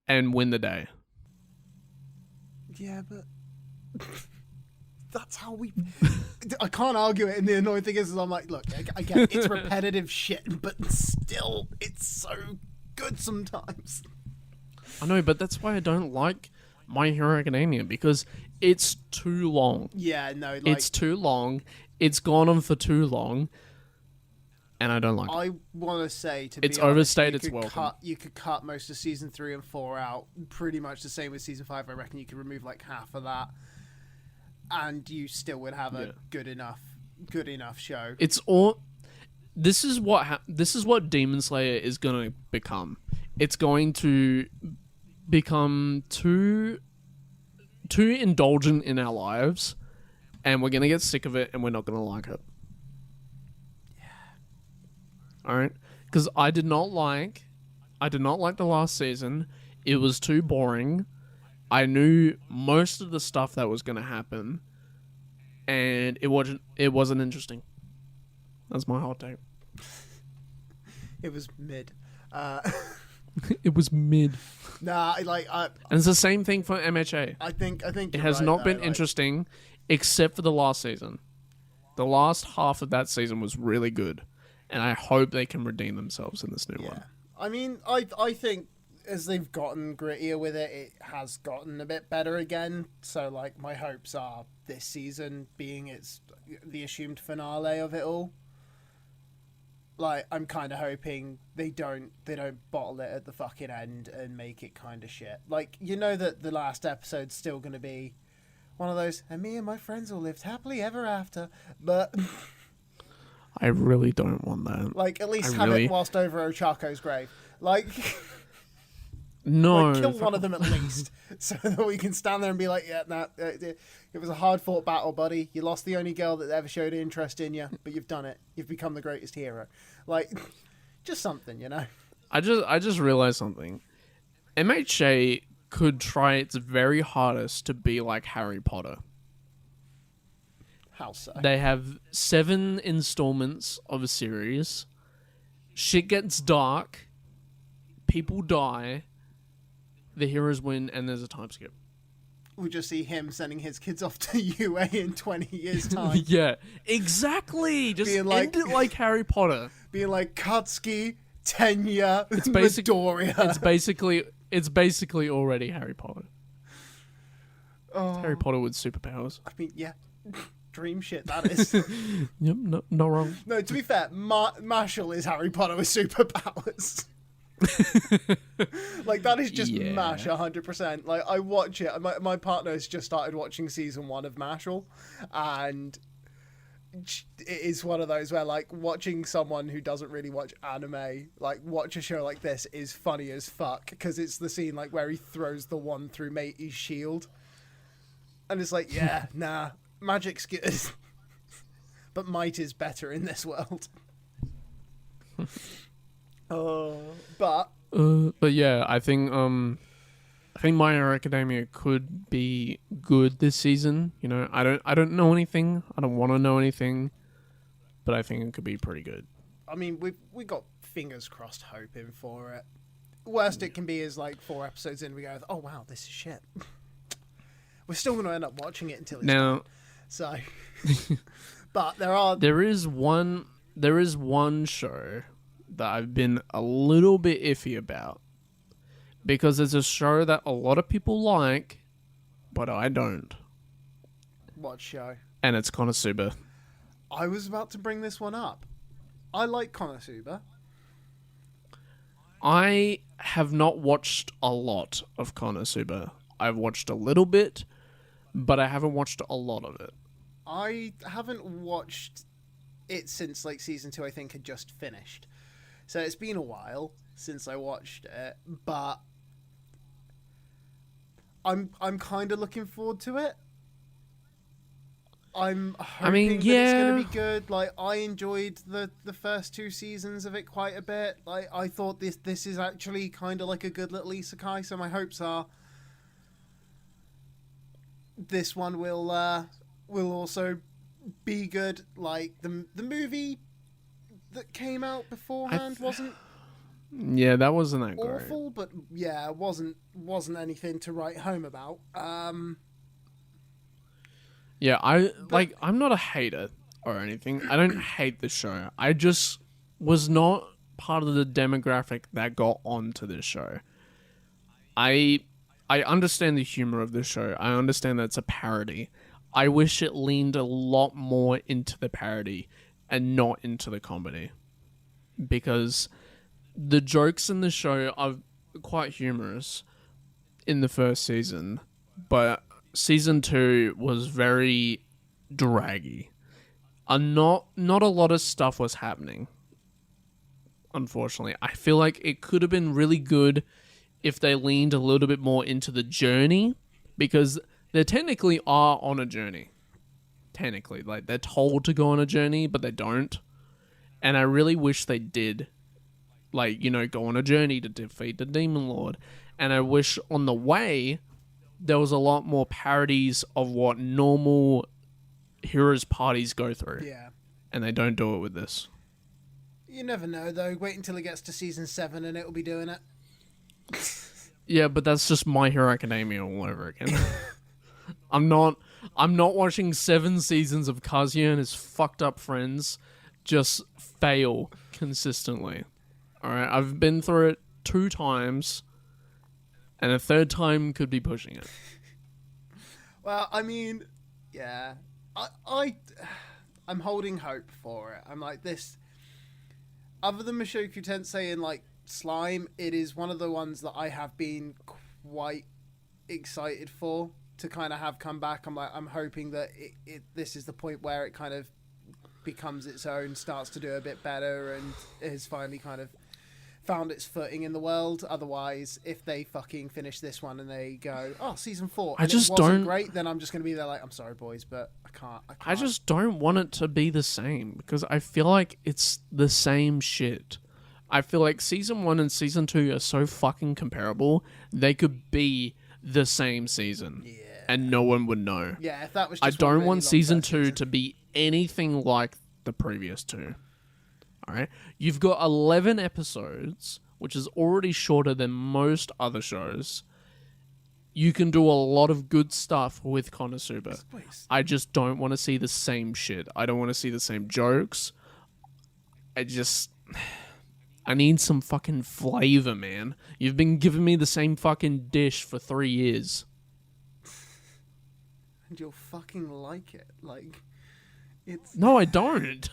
and win the day. Yeah, but... That's how we... I can't argue it, and the annoying thing is I'm like, look, I get it, it's repetitive shit, but still, it's so good sometimes. I know, but that's why I don't like My Hero Academia, because it's too long. Yeah, no, like... It's too long, it's gone on for too long, and I don't like it. I want to say, to it's be honest, overstayed its welcome. You could cut most of Season 3 and 4 out, pretty much the same with Season 5, I reckon you could remove like half of that. And you still would have a good enough show. It's all. This is what Demon Slayer is going to become. It's going to become too indulgent in our lives, and we're going to get sick of it, and we're not going to like it. Yeah. All right, because I did not like the last season. It was too boring. I knew most of the stuff that was going to happen, and it wasn't interesting. That's my hot take. It was mid. It was mid. Nah, and it's the same thing for MHA. I think it has not been interesting, except for the last season. The last half of that season was really good, and I hope they can redeem themselves in this new one. I mean, I think as they've gotten grittier with it, it has gotten a bit better again. So, like, my hopes are this season being the assumed finale of it all. Like, I'm kind of hoping they don't bottle it at the fucking end and make it kind of shit. Like, you know that the last episode's still going to be one of those, and me and my friends all lived happily ever after, but... I really don't want that. Like, at least have it whilst over Ochako's grave. Like... No. Like, kill one of them at least, so that we can stand there and be like, yeah, nah, it was a hard-fought battle, buddy. You lost the only girl that ever showed interest in you, but you've done it. You've become the greatest hero. Like, just something, you know? I just realized something. MHA could try its very hardest to be like Harry Potter. How so? They have 7 installments of a series. Shit gets dark. People die. The heroes win, and there's a time skip. We'll just see him sending his kids off to UA in 20 years' time. Yeah, exactly. Just being like, end it like Harry Potter. Being like Katsuki, Tenya, it's Midoriya. It's basically already Harry Potter. Oh. It's Harry Potter with superpowers. I mean, yeah. Dream shit, that is. Yep, no wrong. No, to be fair, Mashel is Harry Potter with superpowers. Like, that is just MASH 100%. Like, I watch it. My partner has just started watching season 1 of Mashel, and it is one of those where, like, watching someone who doesn't really watch anime, like, watch a show like this is funny as fuck, because it's the scene, like, where he throws the one through Matey's shield, and it's like, yeah, nah, magic's good, but might is better in this world. But yeah, I think My Hero Academia could be good this season. You know, I don't know anything. I don't want to know anything, but I think it could be pretty good. I mean, we got fingers crossed hoping for it. Worst it can be is like 4 episodes in, we go, oh wow, this is shit. We're still going to end up watching it until it's done. So, but there is one show that I've been a little bit iffy about, because it's a show that a lot of people like, but I don't. What show? And it's Konosuba. I was about to bring this one up. I like Konosuba. I have not watched a lot of Konosuba. I've watched a little bit, but I haven't watched a lot of it. I haven't watched it since like season 2, I think, had just finished. So it's been a while since I watched it, but I'm kind of looking forward to it. I'm hoping that it's going to be good. Like, I enjoyed the first 2 seasons of it quite a bit. Like, I thought this is actually kind of like a good little isekai, so my hopes are this one will also be good. Like, the movie that came out beforehand wasn't that wasn't that awful, but yeah, it wasn't anything to write home about. Yeah, I'm not a hater or anything. I don't hate the show. I just was not part of the demographic that got onto this show. I understand the humor of this show. I understand that it's a parody. I wish it leaned a lot more into the parody and not into the comedy, because the jokes in the show are quite humorous in the first season, but season 2 was very draggy. Not a lot of stuff was happening, unfortunately. I feel like it could have been really good if they leaned a little bit more into the journey, because they technically are on a journey. Technically, like, they're told to go on a journey, but they don't. And I really wish they did, like, you know, go on a journey to defeat the Demon Lord. And I wish on the way there was a lot more parodies of what normal heroes parties go through. Yeah. and they don't do it with this. You never know, though. Wait until it gets to season 7 and it'll be doing it. Yeah, but that's just My Hero Academia all over again. I'm not watching 7 seasons of Kazuya and his fucked up friends just fail consistently. Alright, I've been through it 2 times, and a 3rd time could be pushing it. Well, I mean, yeah. I'm holding hope for it. I'm like, this... Other than Mushoku Tensei and, like, Slime, it is one of the ones that I have been quite excited for to kind of have come back. I'm hoping that this is the point where it kind of becomes its own, starts to do a bit better, and has finally kind of found its footing in the world. Otherwise, if they fucking finish this one and they go, oh, season 4, and it wasn't great, then I'm just going to be there like, I'm sorry, boys, but I can't. I just don't want it to be the same, because I feel like it's the same shit. I feel like season 1 and season 2 are so fucking comparable, they could be the same season. Yeah. And no one would know. Yeah, if that was just I don't really want season 2 to be anything like the previous 2. Alright? You've got 11 episodes, which is already shorter than most other shows. You can do a lot of good stuff with Konosuba. I just don't want to see the same shit. I don't want to see the same jokes. I need some fucking flavor, man. You've been giving me the same fucking dish for 3 years. And you'll fucking like it. Like, it's... No, I don't.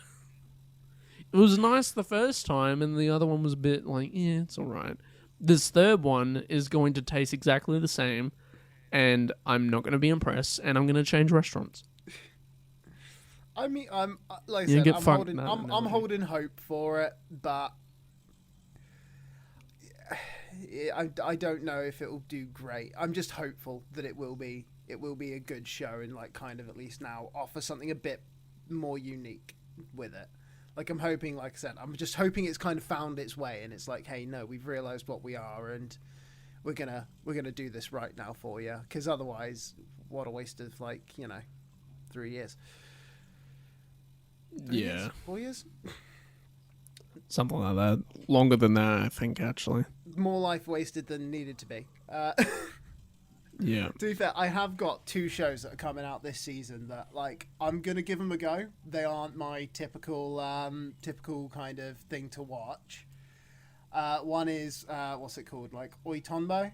It was nice the first time, and the other one was a bit like, yeah, it's alright. This third one is going to taste exactly the same, and I'm not going to be impressed, and I'm going to change restaurants. I mean, I'm like I said, I'm holding hope for it, but I don't know if it will do great. I'm just hopeful that it will be a good show, and like kind of at least now offer something a bit more unique with it. Like I'm hoping, like I said, I'm just hoping it's kind of found its way, and it's like, hey, no, we've realized what we are, and we're gonna do this right now for you. Because otherwise, what a waste of 3 years. 3 yeah, years? 4 years. Something like that. Longer than that, I think, actually. More life wasted than needed to be. Yeah. To be fair, I have got 2 shows that are coming out this season that, like, I'm going to give them a go. They aren't my typical kind of thing to watch. One is, what's it called? Like, Tonbo,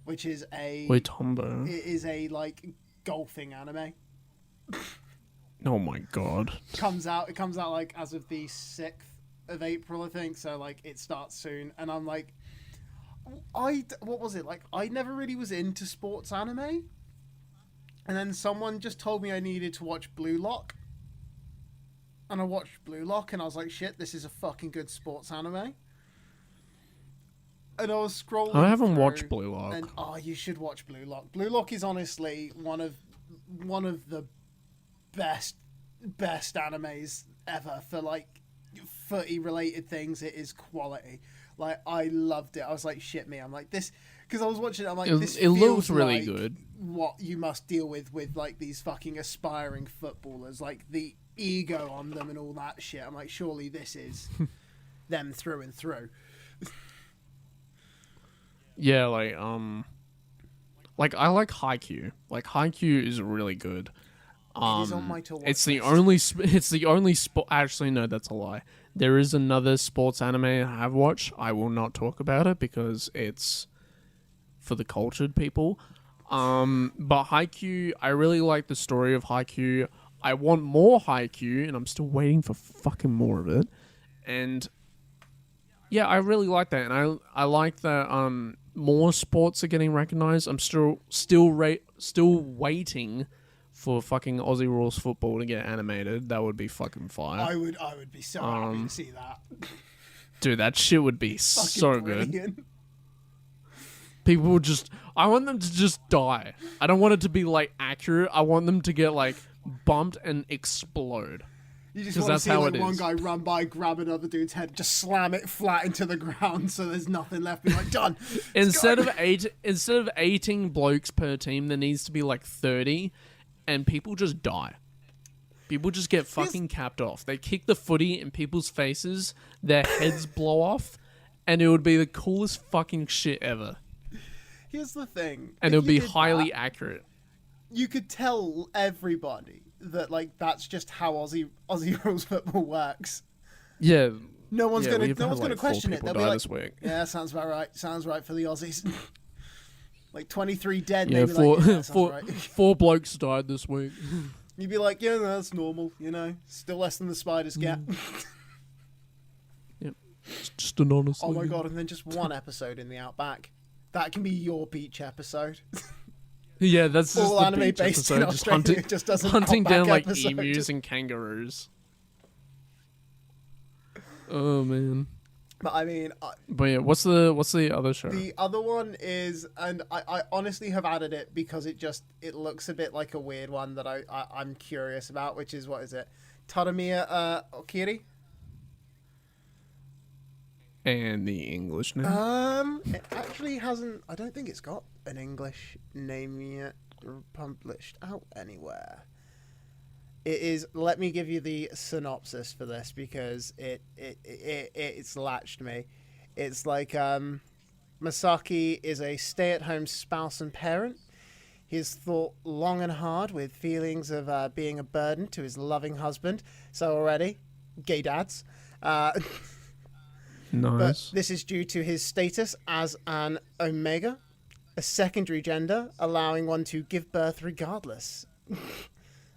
which is Tonbo. It is a, like, golfing anime. Oh my god. It comes out like as of the 6th of April, I think. So like it starts soon, and I'm like, what was it like? I never really was into sports anime, and then someone just told me I needed to watch Blue Lock, and I watched Blue Lock, and I was like, shit, this is a fucking good sports anime. And I was scrolling. I haven't watched Blue Lock. And you should watch Blue Lock. Blue Lock is honestly one of the best animes ever for like footy related things. It is quality. Like I loved it. I was like, shit me. I'm like this because I was watching it. I'm like, this it looks really like good. What you must deal with like these fucking aspiring footballers, like the ego on them and all that shit. I'm like, surely this is them through and through. Yeah, like I like Haikyuu. Like Haikyuu is really good. It is on my to watch it's the only sport. Actually, no, that's a lie. There is another sports anime I have watched. I will not talk about it because it's for the cultured people. But Haikyuu, I really like the story of Haikyuu. I want more Haikyuu, and I'm still waiting for fucking more of it. And yeah, I really like that, and I like that more sports are getting recognized. I'm still waiting for fucking Aussie Rules football to get animated. That would be fucking fire. I would be so happy to see that. Dude, that shit would be so brilliant. Good. People would I want them to just die. I don't want it to be like accurate. I want them to get like bumped and explode. You just want to see like one guy run by, grab another dude's head, just slam it flat into the ground so there's nothing left. Be like, done. Instead of 18 blokes per team, there needs to be like 30, and people just die. People just get fucking capped off. They kick the footy in people's faces, their heads blow off, and it would be the coolest fucking shit ever. Here's the thing. And it would be highly accurate. You could tell everybody that, like, that's just how Aussie rules football works. Yeah. No one's gonna question it. They'll be like, this week. yeah, sounds about right. Sounds right for the Aussies. Like 23 dead. Yeah, right. 4 blokes died this week. You'd be like, yeah, no, that's normal. You know, still less than the spiders get. Yep. Just an honest. Oh my god! And then just one episode in the outback. That can be your beach episode. Yeah, that's just all the anime beach based episode. in Just Australia. Just doesn't hunting down like episode. emus and kangaroos. Oh man. But I mean, but yeah, what's the other show? The other one is, and I honestly have added it because it looks a bit like a weird one that I'm curious about, which is, what is it? Tadaima Okaeri? And the English name? It actually hasn't. I don't think it's got an English name yet published out anywhere. It is. Let me give you the synopsis for this because it's latched me. It's like Masaki is a stay-at-home spouse and parent. He has thought long and hard with feelings of being a burden to his loving husband. So already, gay dads. Nice. But this is due to his status as an omega, a secondary gender, allowing one to give birth regardless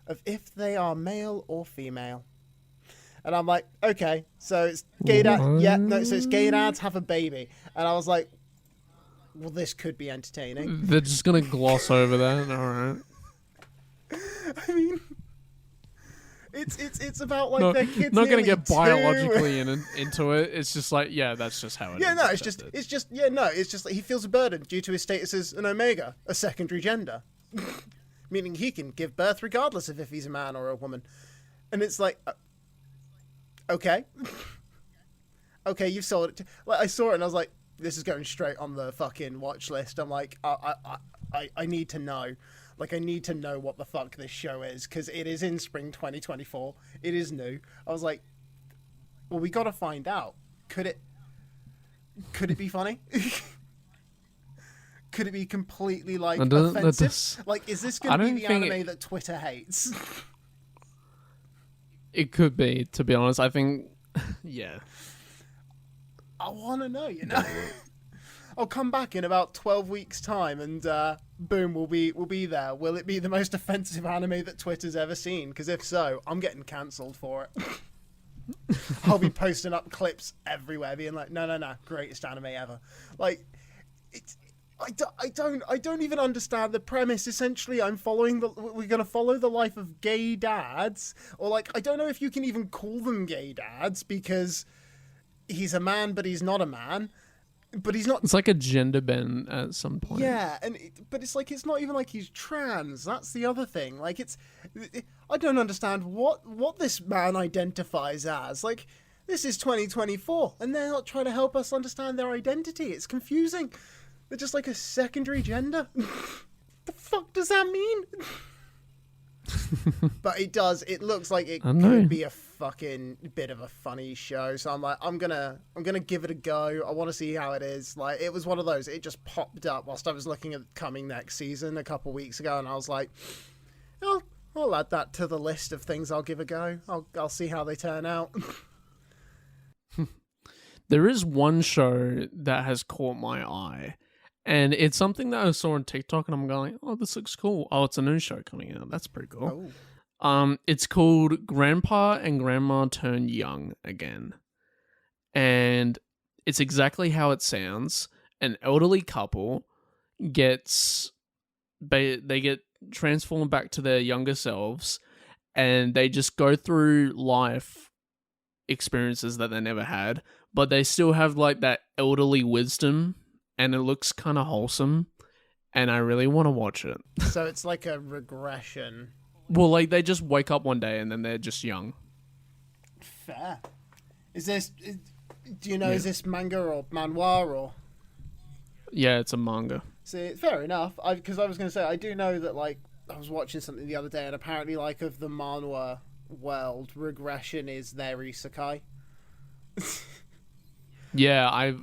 of if they are male or female. And I'm like, okay, so it's gay dad. Yeah, no, so it's gay dads have a baby. And I was like, well, this could be entertaining. They're just gonna gloss over that. All right. I mean, it's about like their kids. Not gonna get biologically into it. It's just like, yeah, that's just how it is. Yeah, no, it's just like he feels a burden due to his status as an omega, a secondary gender. Meaning he can give birth regardless of if he's a man or a woman. And it's like, okay. Okay, you've sold it. Like, I saw it and I was like, this is going straight on the fucking watch list. I'm like, I need to know. Like, I need to know what the fuck this show is, because it is in spring 2024. It is new. I was like, well, we got to find out. Could it be funny? Could it be completely, like, offensive? Like, is this going to be the anime that Twitter hates? It could be, to be honest. I think, yeah. I want to know, you know? I'll come back in about 12 weeks' time and, boom, we'll be there. Will it be the most offensive anime that Twitter's ever seen? Because if so, I'm getting cancelled for it. I'll be posting up clips everywhere being like, no, greatest anime ever. Like, it's... I don't even understand the premise. Essentially, we're gonna follow the life of gay dads, or like, I don't know if you can even call them gay dads because he's a man, but he's not a man, but he's not. It's like a gender bend at some point. Yeah, but it's like, it's not even like he's trans. That's the other thing. Like, I don't understand what this man identifies as. Like, this is 2024, and they're not trying to help us understand their identity. It's confusing. They're just like a secondary gender. The fuck does that mean? But it looks like it could be a fucking bit of a funny show. So I'm like, I'm gonna give it a go. I want to see how it is. Like, it was one of those, it just popped up whilst I was looking at coming next season a couple weeks ago, and I was like, I'll add that to the list of things I'll give a go. I'll see how they turn out. There is one show that has caught my eye. And it's something that I saw on TikTok, and I'm going, oh, this looks cool. Oh, it's a new show coming out. That's pretty cool. Oh. It's called Grandpa and Grandma Turn Young Again. And it's exactly how it sounds. An elderly couple gets transformed back to their younger selves, and they just go through life experiences that they never had, but they still have like that elderly wisdom. And it looks kind of wholesome, and I really want to watch it. So it's like a regression. Well, like, they just wake up one day and then they're just young. Fair. Is this manga or manhwa or? Yeah, it's a manga. See, fair enough. Because I was going to say, I do know that, like, I was watching something the other day, and apparently, like, of the manhwa world, regression is their isekai. Yeah, I've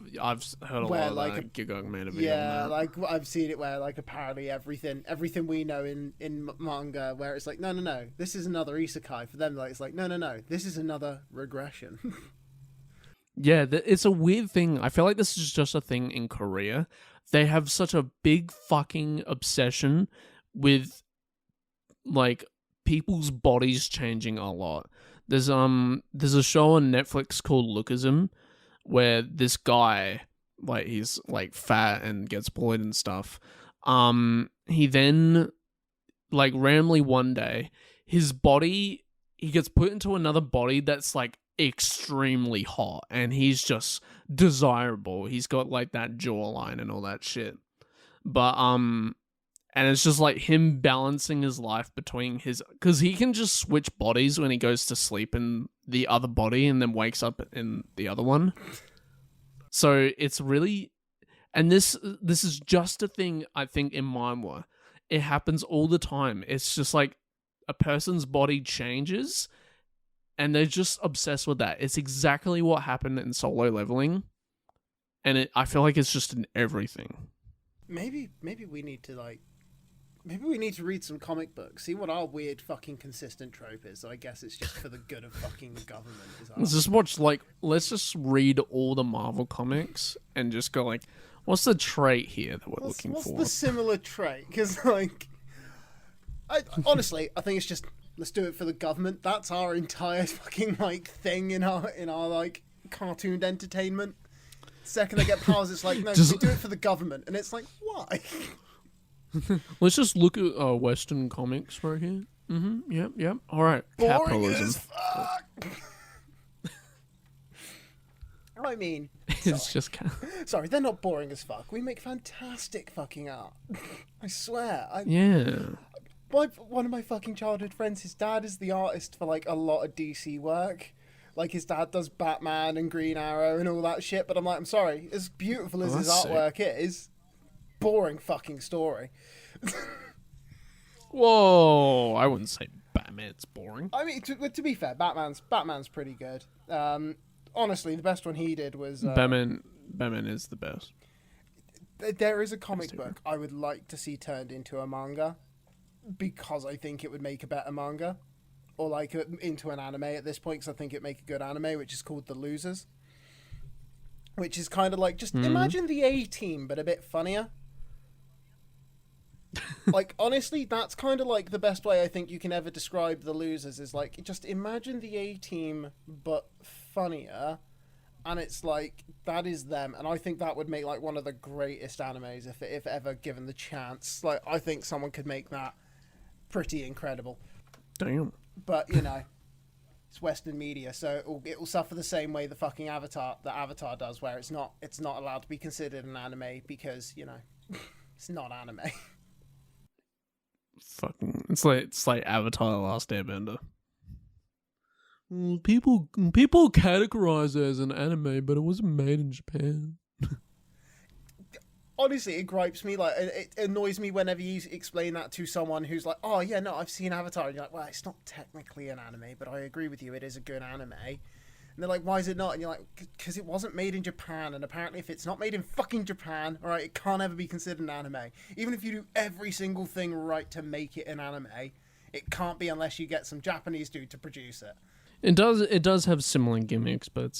heard a Where, lot of like, that. Gigong made a video on Yeah, that. like I've seen it where like apparently everything we know in manga where it's like no, this is another isekai. For them, like it's like no, this is another regression. Yeah, it's a weird thing. I feel like this is just a thing in Korea. They have such a big fucking obsession with like people's bodies changing a lot. There's a show on Netflix called Lookism where this guy, like, he's like fat and gets bullied and stuff. He then, like, randomly one day, his body, he gets put into another body that's like extremely hot and he's just desirable. He's got like that jawline and all that shit. But and it's just like him balancing his life between his, because he can just switch bodies when he goes to sleep in the other body and then wakes up in the other one. So it's really, and this is just a thing I think in manhwa. It happens all the time. It's just like a person's body changes and they're just obsessed with that. It's exactly what happened in Solo Leveling. And I feel like it's just in everything. Maybe we need to read some comic books, see what our weird fucking consistent trope is. So I guess it's just for the good of fucking the government. Let's just read all the Marvel comics and just go like, what's the trait here that we're looking for? What's the similar trait? Because like, honestly, I think it's just, let's do it for the government. That's our entire fucking like thing in our like cartoon entertainment. Second they get powers, it's like, no, we do it for the government, and it's like, why? Let's just look at Western comics right here. Yep. All right, Boring capitalism. as fuck. I mean, It's just sorry, they're not boring as fuck. We make fantastic fucking art. I swear. yeah. One of my fucking childhood friends, his dad is the artist for like a lot of DC work. Like his dad does Batman and Green Arrow and all that shit. But I'm like, I'm sorry, as beautiful as his that's artwork is, boring fucking story. Whoa, I wouldn't say Batman's boring. I mean, to be fair, Batman's pretty good. Honestly, the best one he did was Batman is the best. There is a comic book I would like to see turned into a manga, because I think it would make a better manga, or like into an anime at this point, because I think it'd make a good anime, which is called The Losers, which is kind of like, just imagine the A-Team but a bit funnier. Like, honestly, that's kind of like the best way I think you can ever describe The Losers, is like, just imagine the A-Team but funnier, and it's like, that is them, and I think that would make like one of the greatest animes if ever given the chance. Like, I think someone could make that pretty incredible. Damn. But you know, it's Western media, so it will suffer the same way the fucking Avatar does, where it's not allowed to be considered an anime because, you know, it's not anime. Fucking, it's like Avatar: The Last Airbender. People categorize it as an anime, but it wasn't made in Japan. Honestly, it gripes me. Like, it annoys me whenever you explain that to someone who's like, "Oh yeah, no, I've seen Avatar." And you're like, "Well, it's not technically an anime, but I agree with you, it is a good anime." And they're like, "Why is it not?" And you're like, "Because it wasn't made in Japan, and apparently, if it's not made in fucking Japan, all right, it can't ever be considered an anime. Even if you do every single thing right to make it an anime, it can't be unless you get some Japanese dude to produce it." It does have similar gimmicks, but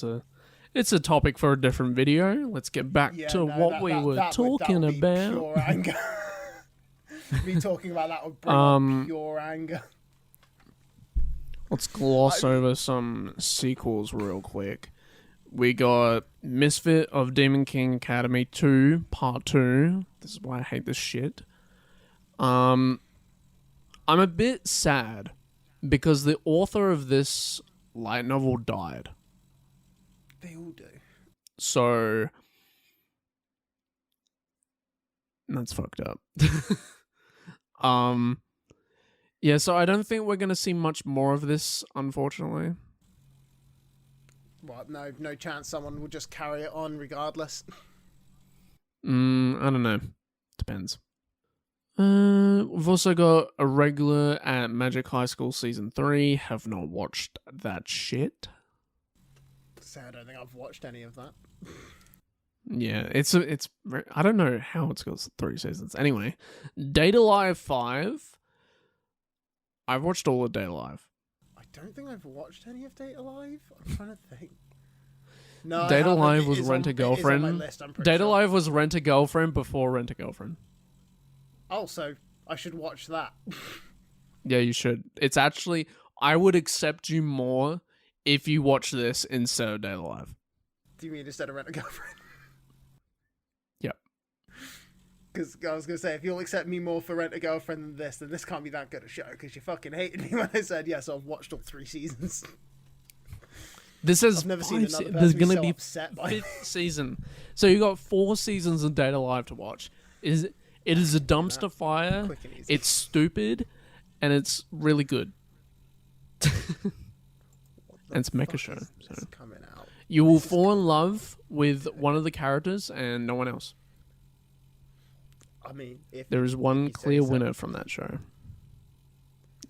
it's a topic for a different video. Let's get back to what we were talking about. Pure anger. Me talking about that would bring up pure anger. Let's gloss over some sequels real quick. We got Misfit of Demon King Academy 2, Part 2. This is why I hate this shit. I'm a bit sad because the author of this light novel died. They all do. So that's fucked up. Yeah, so I don't think we're gonna see much more of this, unfortunately. What? No chance someone will just carry it on regardless. I don't know. Depends. We've also got a regular at Magic High School Season 3. Have not watched that shit. So I don't think I've watched any of that. Yeah, it's I don't know how it's got 3 seasons. Anyway, Data Live 5. I've watched all of Data Live. I don't think I've watched any of Data Live. I'm trying to think. No, Data Live was Rent a Girlfriend. Data Live was Rent a Girlfriend before Rent a Girlfriend. Oh, so I should watch that. Yeah, you should. It's actually, I would accept you more if you watch this instead of Data Live. Do you mean instead of Rent a Girlfriend? Yep. Because I was going to say, if you'll accept me more for Rent a Girlfriend than this can't be that good a show, because you fucking hated me when I said, yes, I've watched all 3 seasons. This is I've never seen another person there's going to so be upset by 5th season. So you got 4 seasons of Data Live to watch. It is a dumpster fire. Quick and easy. It's stupid, and it's really good. And it's a mecha show. So Coming out. you will fall in love with one of the characters and no one else. I mean, if There is one you say clear so. winner from that show.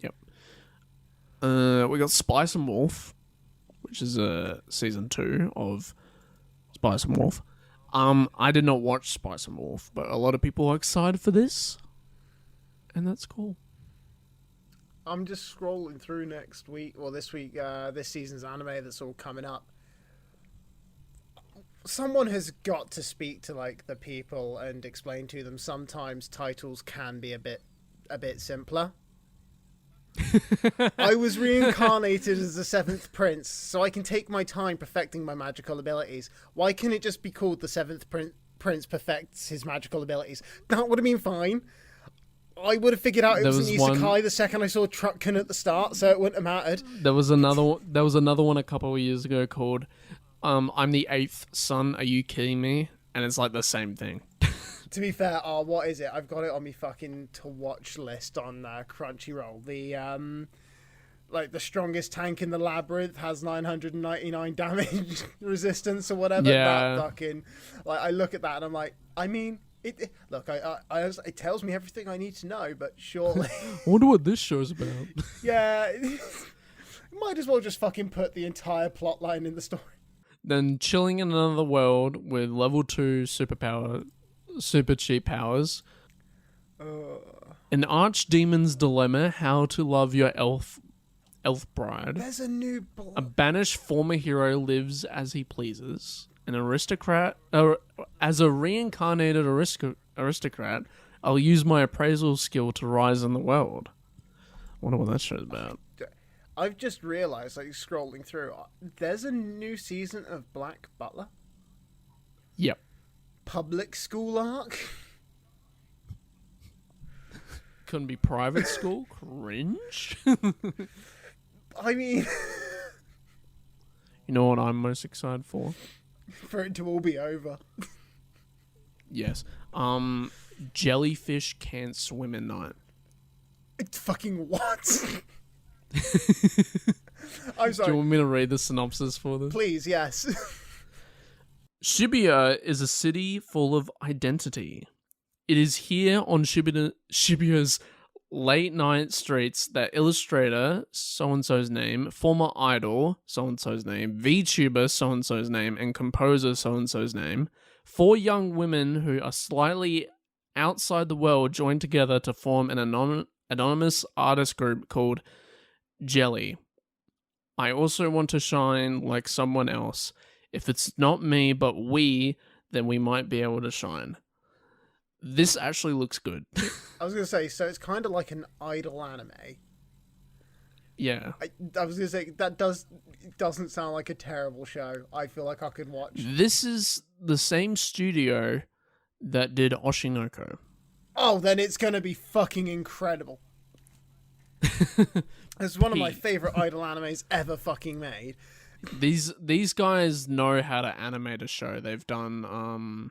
Yep. We got Spice and Wolf, which is season 2 of Spice and Wolf. I did not watch Spice and Wolf, but a lot of people are excited for this, and that's cool. I'm just scrolling through next week, or this week, this season's anime that's all coming up. Someone has got to speak to like the people and explain to them sometimes titles can be a bit simpler. I was reincarnated as the 7th prince, so I can take my time perfecting my magical abilities. Why can't it just be called the 7th prince perfects his magical abilities? That would have been fine. I would have figured out it was an isekai the second I saw Trucken at the start, so it wouldn't have mattered. There was another one a couple of years ago called I'm the 8th son, are you kidding me? And it's like the same thing. To be fair, what is it? I've got it on my fucking to watch list on Crunchyroll. The like the strongest tank in the labyrinth has 999 damage resistance or whatever. Yeah. That fucking like I look at that and I'm like, I mean, it it tells me everything I need to know, but surely, I wonder what this show's about. yeah, might as well just fucking put the entire plot line in the story. Then chilling in another world with level 2 super cheap powers. An archdemon's dilemma: how to love your elf bride. There's a new A banished former hero lives as he pleases. An aristocrat, as a reincarnated aristocrat, I'll use my appraisal skill to rise in the world. Wonder what that show's about. I've just realised, like scrolling through, there's a new season of Black Butler. Yep. Public school arc. Couldn't be private school. Cringe. I mean, you know what I'm most excited for? for it to all be over. Yes. Jellyfish can't swim at night. It's fucking what? I'm Do sorry. you want me to read the synopsis for this? Please, yes. Shibuya is a city full of identity. It is here on Shibuya's late night streets that illustrator so-and-so's name, former idol so-and-so's name, VTuber so-and-so's name, and composer so-and-so's name, 4 young women who are slightly outside the world join together to form an anonymous artist group called Jelly. I also want to shine like someone else. If it's not me, but we, then we might be able to shine. This actually looks good. I was going to say, so it's kind of like an idol anime. Yeah. I was going to say, doesn't sound like a terrible show. I feel like I could watch. This is the same studio that did Oshinoko. Oh, then it's going to be fucking incredible. It's one of my favourite idol animes ever fucking made. These guys know how to animate a show. They've done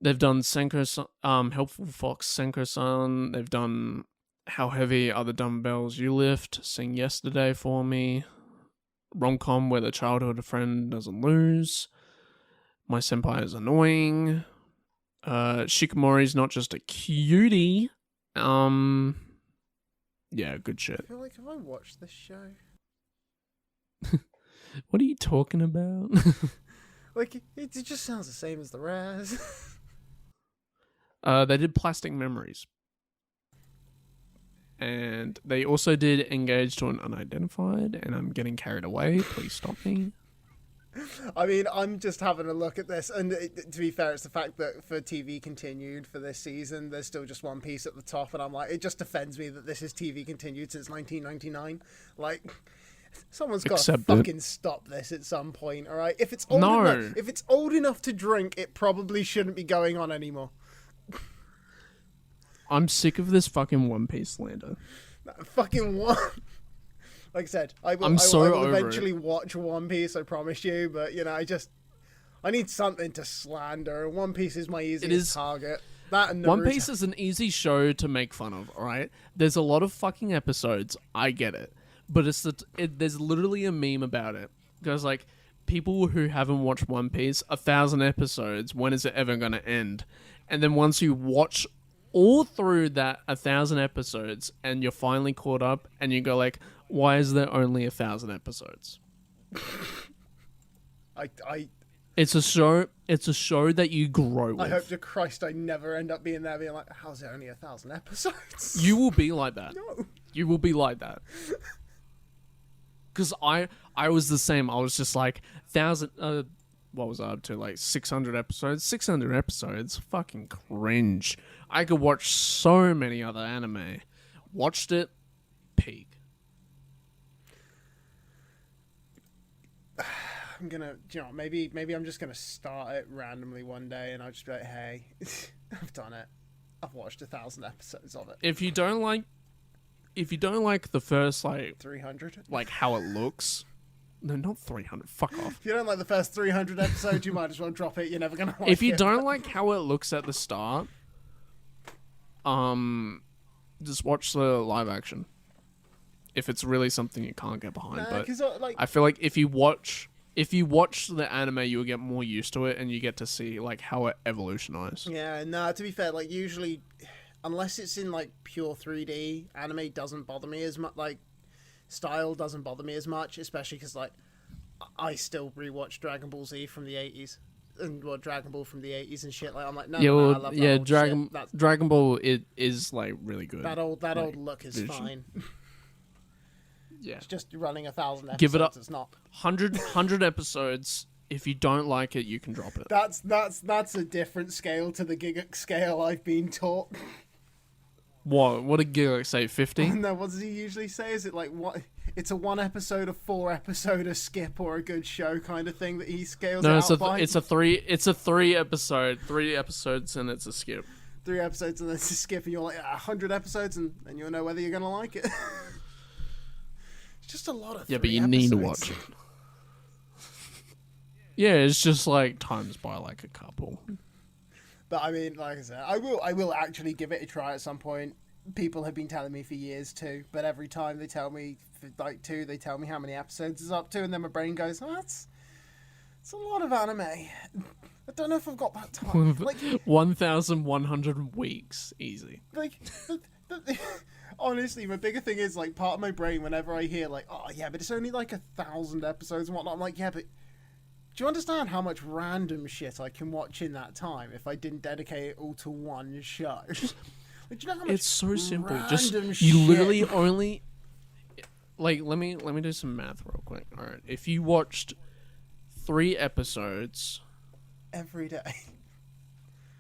Senko, Helpful Fox, Senko-san. They've done How Heavy Are the Dumbbells You Lift, Sing Yesterday for Me, Rom-com Where the Childhood Friend Doesn't Lose, My Senpai is Annoying, Shikimori's not just a cutie. Yeah, good shit. I feel like, have I watched this show? What are you talking about? Like, it just sounds the same as the rest. They did Plastic Memories. And they also did Engaged to an Unidentified, and I'm getting carried away. Please stop me. I mean, I'm just having a look at this, and to be fair, it's the fact that for TV Continued for this season, there's still just One Piece at the top, and I'm like, it just offends me that this is TV Continued since 1999. Like, someone's got to fucking stop this at some point, all right? If it's old enough to drink, it probably shouldn't be going on anymore. I'm sick of this fucking One Piece slander. Fucking one. Like I said, I will eventually watch One Piece, I promise you, but, you know, I need something to slander. One Piece is my easiest target. That and One Piece is an easy show to make fun of, alright? There's a lot of fucking episodes, I get it. But there's literally a meme about it. Because, like, people who haven't watched One Piece, 1,000 episodes, when is it ever going to end? And then once you watch all through that 1,000 episodes and you're finally caught up and you go like, why is there only 1,000 episodes? It's a show that you grow with. I hope to Christ I never end up being there being like, how's there only 1,000 episodes? You will be like that. No. You will be like that. Because I was the same. I was just like, 1,000... what was I up to? Like 600 episodes? 600 episodes? Fucking cringe. I could watch so many other anime. Watched it, peak. I'm gonna, you know, maybe I'm just gonna start it randomly one day and I'll just be like, hey, I've done it. I've watched 1,000 episodes of it. If you don't like the first, like... 300? Like how it looks... No, not 300. Fuck off. If you don't like the first 300 episodes, you might as well drop it. You're never going to like it. If you don't like how it looks at the start, just watch the live action. If it's really something you can't get behind. But I feel like if you watch the anime, you'll get more used to it and you get to see like how it evolutionized. Yeah, no, to be fair, like usually, unless it's in like pure 3D, anime doesn't bother me as much. Like, style doesn't bother me as much, especially because like I still rewatch Dragon Ball Z from the 80s and Dragon Ball from the 80s and shit. Like I'm like, no, I love that old shit. Dragon Ball is like really good. That old look is fine. Yeah, it's just running 1,000 episodes. Give it up. It's not 100 episodes. If you don't like it, you can drop it. That's a different scale to the Giga scale I've been taught. What did Giga say? 50? No, what does he usually say? Is it like what? It's a 1 episode, a 4 episode, a skip, or a good show kind of thing that he scales out by? It's a 3 episode, 3 episodes, and it's a skip. 3 episodes and then it's a skip, and you're like 100 episodes, and you'll know whether you're gonna like it. It's just a lot of but you need to watch it. Yeah, it's just like times by like a couple. But I mean, like I said, I will actually give it a try at some point. People have been telling me for years too, but every time they tell me they tell me how many episodes it's up to, and then my brain goes, oh, it's a lot of anime. I don't know if I've got that time. Like 1,100 weeks, easy. Like, honestly, my bigger thing is like part of my brain whenever I hear like, oh yeah, but it's only like 1,000 episodes and whatnot. I'm like, yeah, but do you understand how much random shit I can watch in that time if I didn't dedicate it all to one show? Like, do you know how much it's so simple. Just shit? You literally only like let me do some math real quick. All right, if you watched 3 episodes every day.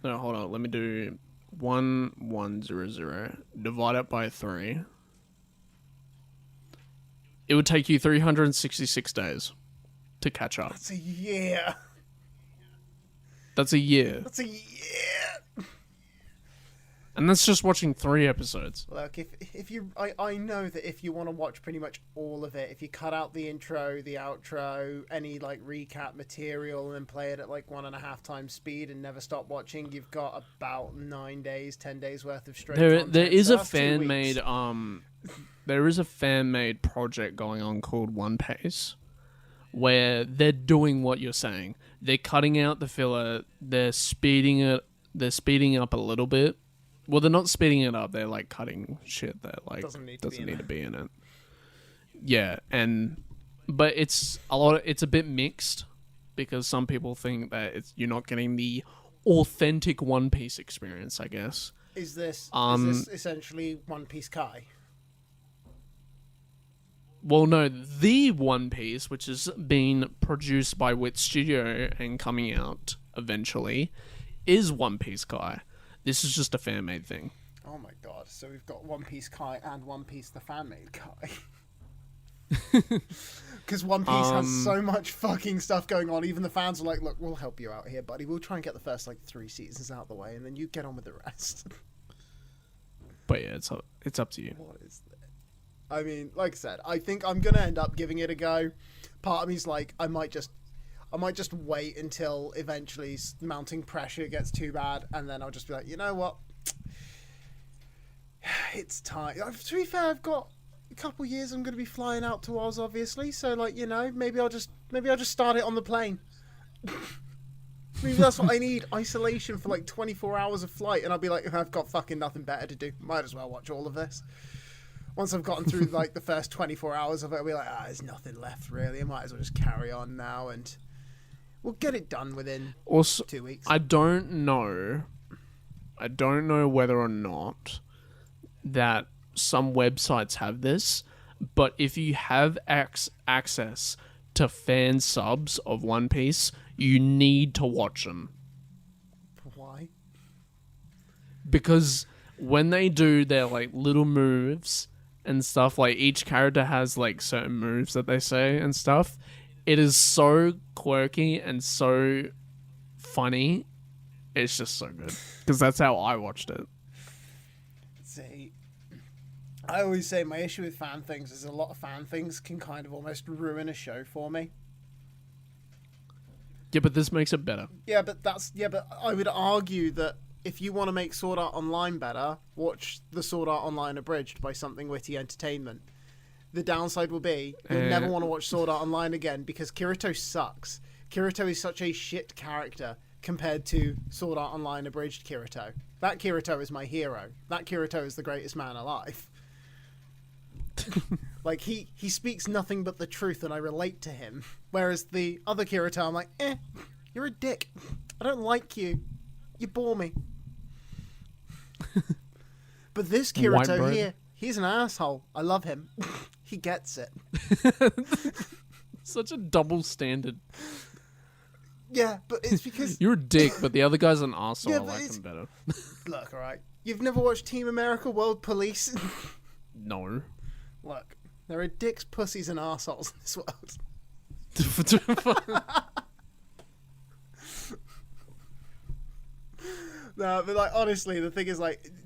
No, hold on. Let me do 1100 divide it by 3. It would take you 366 days to catch up. That's a year. That's a year. That's a year. And that's just watching 3 episodes. Look, if you, I know that if you want to watch pretty much all of it, if you cut out the intro, the outro, any like recap material, and then play it at like 1.5 times speed and never stop watching, you've got about 9 days, 10 days worth of straight content. There is a fan made there is a fan made project going on called One Piece, where they're doing what you're saying. They're cutting out the filler. They're speeding it they're speeding up a little bit. Well, they're not speeding it up. They're like cutting shit that like Doesn't need to be in it. Yeah, but it's a bit mixed because some people think that you're not getting the authentic One Piece experience, I guess. Is this essentially One Piece Kai? Well, no, the One Piece, which is being produced by Wit Studio and coming out eventually, is One Piece Kai. This is just a fan-made thing. Oh my god, so we've got One Piece Kai and One Piece the fan-made Kai. Because One Piece has so much fucking stuff going on, even the fans are like, look, we'll help you out here, buddy. We'll try and get the first, 3 seasons out of the way, and then you get on with the rest. But yeah, it's up to you. What is that? I mean, like I said, I think I'm going to end up giving it a go. Part of me's like, I might just wait until eventually mounting pressure gets too bad, and then I'll just be like, you know what? It's time. To be fair, I've got a couple years I'm going to be flying out to Oz, obviously, so maybe I'll just start it on the plane. Maybe that's what I need, isolation for 24 hours of flight, and I'll be like, I've got fucking nothing better to do, might as well watch all of this. Once I've gotten through the first 24 hours of it, I'll be like, there's nothing left really, I might as well just carry on now, and we'll get it done within 2 weeks. I don't know whether or not that some websites have this, but if you have access to fan subs of One Piece, you need to watch them. Why? Because when they do their little moves and stuff, each character has certain moves that they say and stuff, it is so quirky and so funny. It's just so good. Because that's how I watched it. See, I always say my issue with fan things is a lot of fan things can kind of almost ruin a show for me. Yeah, but this makes it better. But I would argue that if you want to make Sword Art Online better, watch the Sword Art Online abridged by Something Witty Entertainment. The downside will be you'll never want to watch Sword Art Online again because Kirito sucks. Kirito is such a shit character compared to Sword Art Online abridged Kirito. That Kirito is my hero. That Kirito is the greatest man alive. He speaks nothing but the truth and I relate to him. Whereas the other Kirito, I'm like, you're a dick. I don't like you. You bore me. But this Kirito here, he's an asshole. I love him. He gets it. Such a double standard. Yeah, but it's because... You're a dick, but the other guy's an arsehole. Yeah, I like him better. Look, alright. You've never watched Team America World Police? No. Look, there are dicks, pussies, and arseholes in this world. No, but honestly, the thing is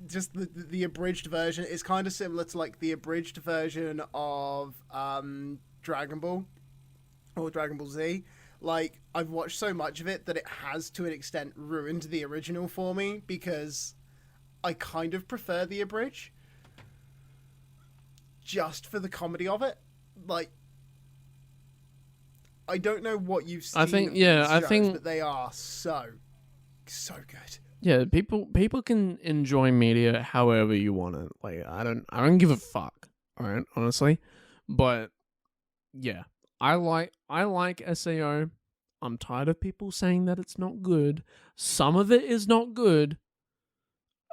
just the abridged version is kind of similar to the abridged version of Dragon Ball or Dragon Ball Z. I've watched so much of it that it has to an extent ruined the original for me because I kind of prefer the abridged just for the comedy of it. I don't know what you've seen. I think but they are so good. Yeah, people can enjoy media however you want it. I don't give a fuck. All right, honestly, but yeah, I like SAO. I'm tired of people saying that it's not good. Some of it is not good.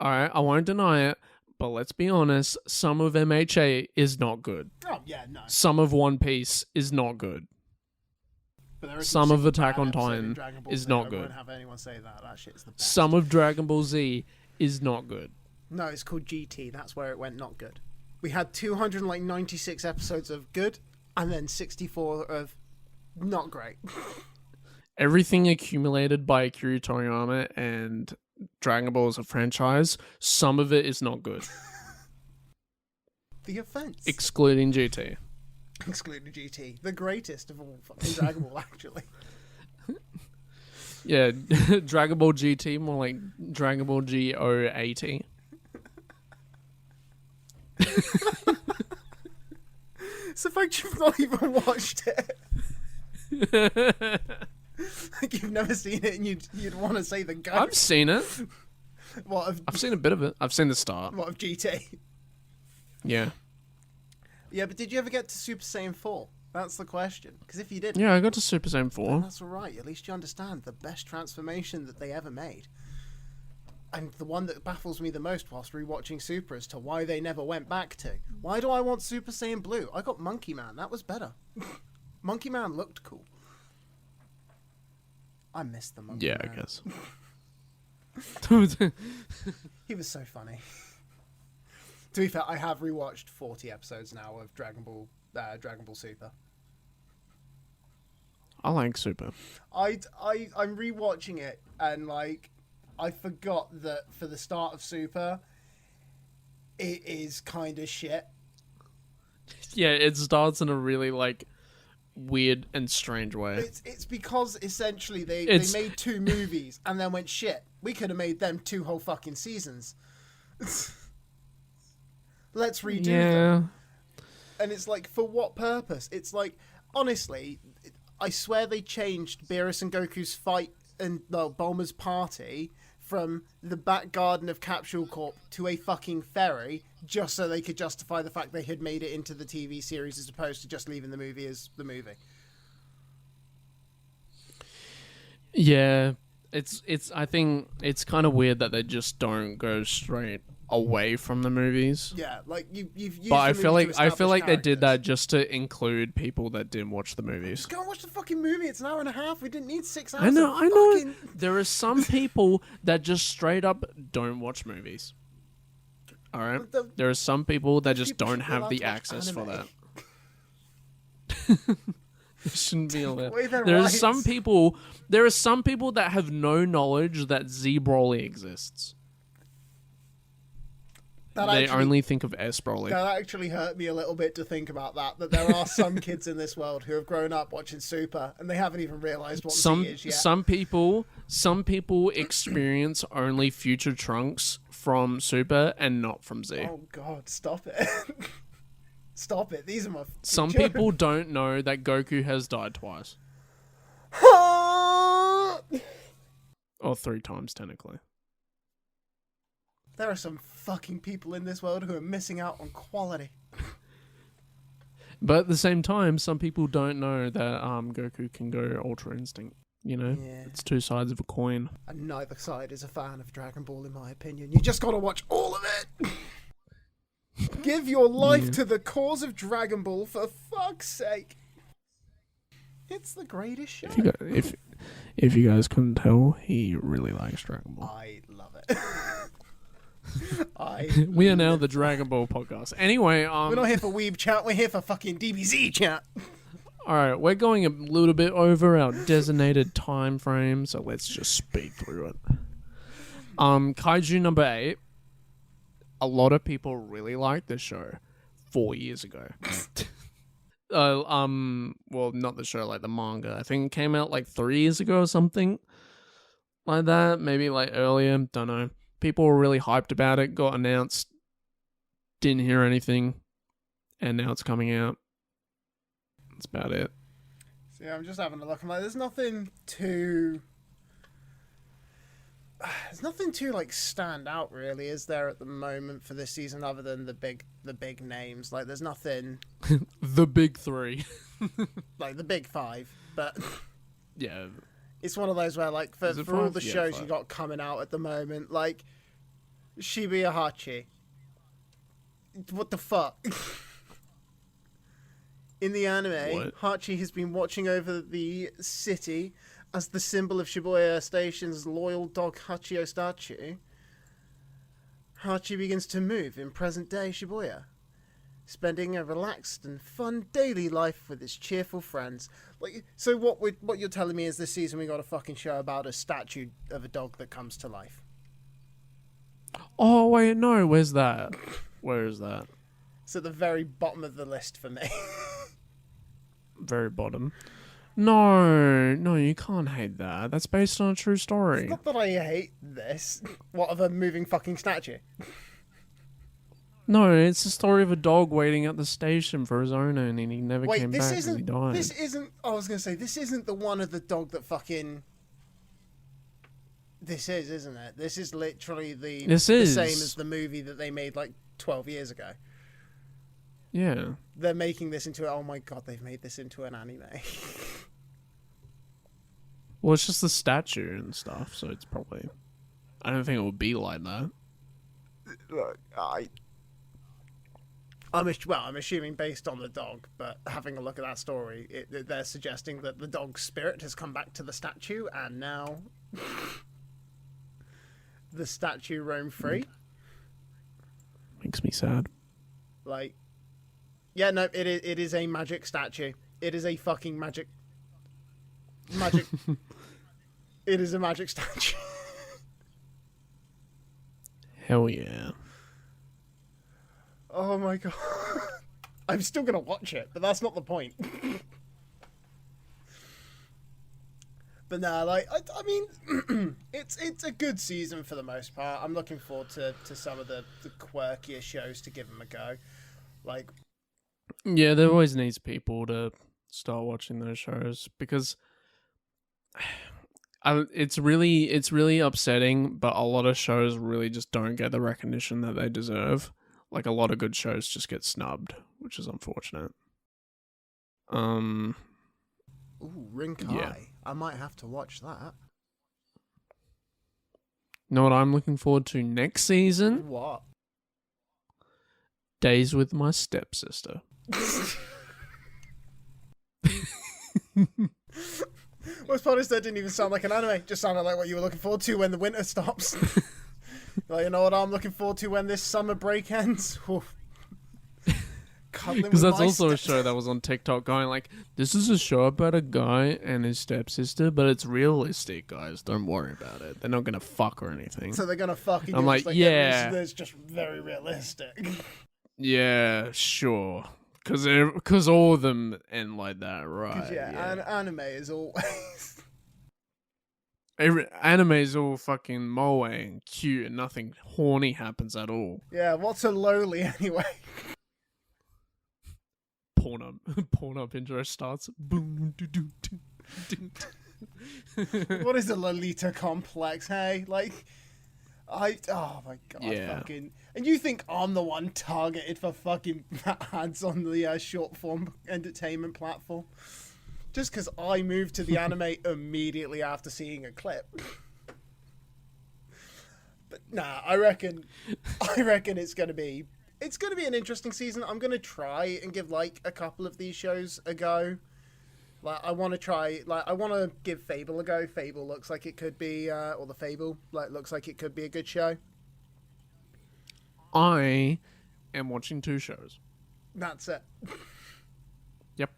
All right, I won't deny it. But let's be honest, some of MHA is not good. Oh yeah, no. Some of One Piece is not good. Some of Attack on Titan is not good. I won't have anyone say that. That shit's the best. Some of Dragon Ball Z is not good. No, it's called GT. That's where it went not good. We had 296 episodes of good, and then 64 of not great. Everything accumulated by Akira Toriyama and Dragon Ball as a franchise, some of it is not good. The offense. Excluding GT. Excluding GT. The greatest of all fucking Dragon Ball, actually. Yeah, Dragon Ball GT, more like Dragon Ball GO80. It's the fact you've not even watched it. You've never seen it and you'd want to say the goat. I've seen it. What of I've seen a bit of it. I've seen the start. what of GT? Yeah. Yeah, but did you ever get to Super Saiyan 4? That's the question. Because if you didn't, Yeah, I got to Super Saiyan 4. that's all right. At least you understand the best transformation that they ever made. And the one that baffles me the most whilst rewatching Super as to why they never went back to. Why do I want Super Saiyan Blue? I got Monkey Man. That was better. Monkey Man looked cool. I missed the Monkey Man. Yeah, I guess. He was so funny. To be fair, I have rewatched 40 episodes now of Dragon Ball Super. I like Super. I'm rewatching it and like I forgot that for the start of Super, it is kind of shit. Yeah, it starts in a really like weird and strange way. It's because essentially they made 2 movies and then went shit. We could have made them 2 whole fucking seasons. Let's redo them. And it's like, for what purpose? It's like, honestly, I swear they changed Beerus and Goku's fight and Bulma's party from the back garden of Capsule Corp to a fucking ferry just so they could justify the fact they had made it into the TV series as opposed to just leaving the movie as the movie. Yeah, it's. I think it's kind of weird that they just don't go straight away from the movies. Yeah, like you've used But the I feel movie to like establish they did that characters. just to include people that didn't watch the movies. Just go and watch the fucking movie. It's an hour and a half. We didn't need 6 hours. I know. of fucking... There are some people that just straight up don't watch movies. All right. There are some people that just people don't should be have allowed the to watch access for anime. that. It shouldn't be allowed. away their There are rights. some people. There are some people that have no knowledge that Z Broly exists. They only think of S Broly. That actually hurt me a little bit to think about that there are some kids in this world who have grown up watching Super and they haven't even realised what Z is yet. Some people experience only future Trunks from Super and not from Z. Oh god, stop it. Stop it. These are my Some people don't know that Goku has died twice. Or 3 times, technically. There are some fucking people in this world who are missing out on quality. But at the same time, some people don't know that Goku can go Ultra Instinct. You know? Yeah. It's 2 sides of a coin. And neither side is a fan of Dragon Ball, in my opinion. You just gotta watch all of it! Give your life to the cause of Dragon Ball, for fuck's sake! It's the greatest show. If you guys couldn't tell, he really likes Dragon Ball. I love it. We are now the Dragon Ball podcast. Anyway, We're not here for Weeb chat, we're here for fucking DBZ chat. Alright, we're going a little bit over our designated time frame, so let's just speed through it. Kaiju number 8. A lot of people really liked this show 4 years ago. Well, not the show, like the manga. I think it came out like 3 years ago or something like that. Maybe like earlier. Don't know. People were really hyped about it. Got announced. Didn't hear anything. And now it's coming out. That's about it. So yeah, I'm just having a look. I'm like, there's nothing too like stand out really, is there, at the moment for this season, other than the big names? Like, there's nothing. The big 3. Like the big 5, but Yeah. it's one of those where, like, for all 5? the Yeah, shows 5. you got coming out at the moment, like Shibuya Hachi. What the fuck? In the anime, What? Hachi has been watching over the city as the symbol of Shibuya Station's loyal dog Hachio statue. Hachi begins to move in present-day Shibuya, spending a relaxed and fun daily life with his cheerful friends. Like, so what you're telling me is this season we got a fucking show about a statue of a dog that comes to life. Oh, wait, no. Where's that? Where is that? It's at the very bottom of the list for me. Very bottom. No, you can't hate that. That's based on a true story. It's not that I hate this. What, of a moving fucking statue? No, it's the story of a dog waiting at the station for his owner, and he never Wait, came back because he died. this isn't, I was going to say, this isn't the one of the dog that fucking This is, isn't it? This is literally the This the is. same as the movie that they made like 12 years ago. Yeah. They're making this into, oh my god, they've made this into an anime. Well, it's just the statue and stuff, so it's probably... I don't think it would be like that. Look, I'm assuming based on the dog, but having a look at that story, they're suggesting that the dog's spirit has come back to the statue, and now the statue roam free. Makes me sad. Like, yeah, no, it is a magic statue. It is a fucking magic. It is a magic statue. Hell yeah. Oh my god. I'm still gonna watch it, but that's not the point. But no, like, I mean, it's a good season for the most part. I'm looking forward to some of the quirkier shows to give them a go. Like, Yeah, there always needs people to start watching those shows because it's really upsetting, but a lot of shows really just don't get the recognition that they deserve. Like, a lot of good shows just get snubbed, which is unfortunate. ooh, Rinkai. Yeah. I might have to watch that. You know what I'm looking forward to next season? What? Days with My Stepsister. Worst part is that didn't even sound like an anime. It just sounded like what you were looking forward to when the winter stops. Well, you know what I'm looking forward to when this summer break ends? Because that's also a show that was on TikTok going like, this is a show about a guy and his stepsister, but it's realistic, guys. Don't worry about it. They're not going to fuck or anything. So they're going to fucking... I'm like, yeah. It's just very realistic. Yeah, sure. Because all of them end like that, right? Yeah, anime is always... Anime is all fucking moe and cute and nothing horny happens at all. Yeah, what's a lowly anyway? Pornhub intro starts. Boom, doo, doo, doo, doo. What is a Lolita complex, hey? Like, oh my god, Yeah. fucking... And you think I'm the one targeted for fucking ads on the short form entertainment platform? Just because I moved to the anime immediately after seeing a clip. But nah, I reckon it's gonna be an interesting season. I'm gonna try and give like a couple of these shows a go. Like, I want to give Fable a go. Fable looks like it could be, or the Fable looks like it could be a good show. I am watching 2 shows. That's it. Yep.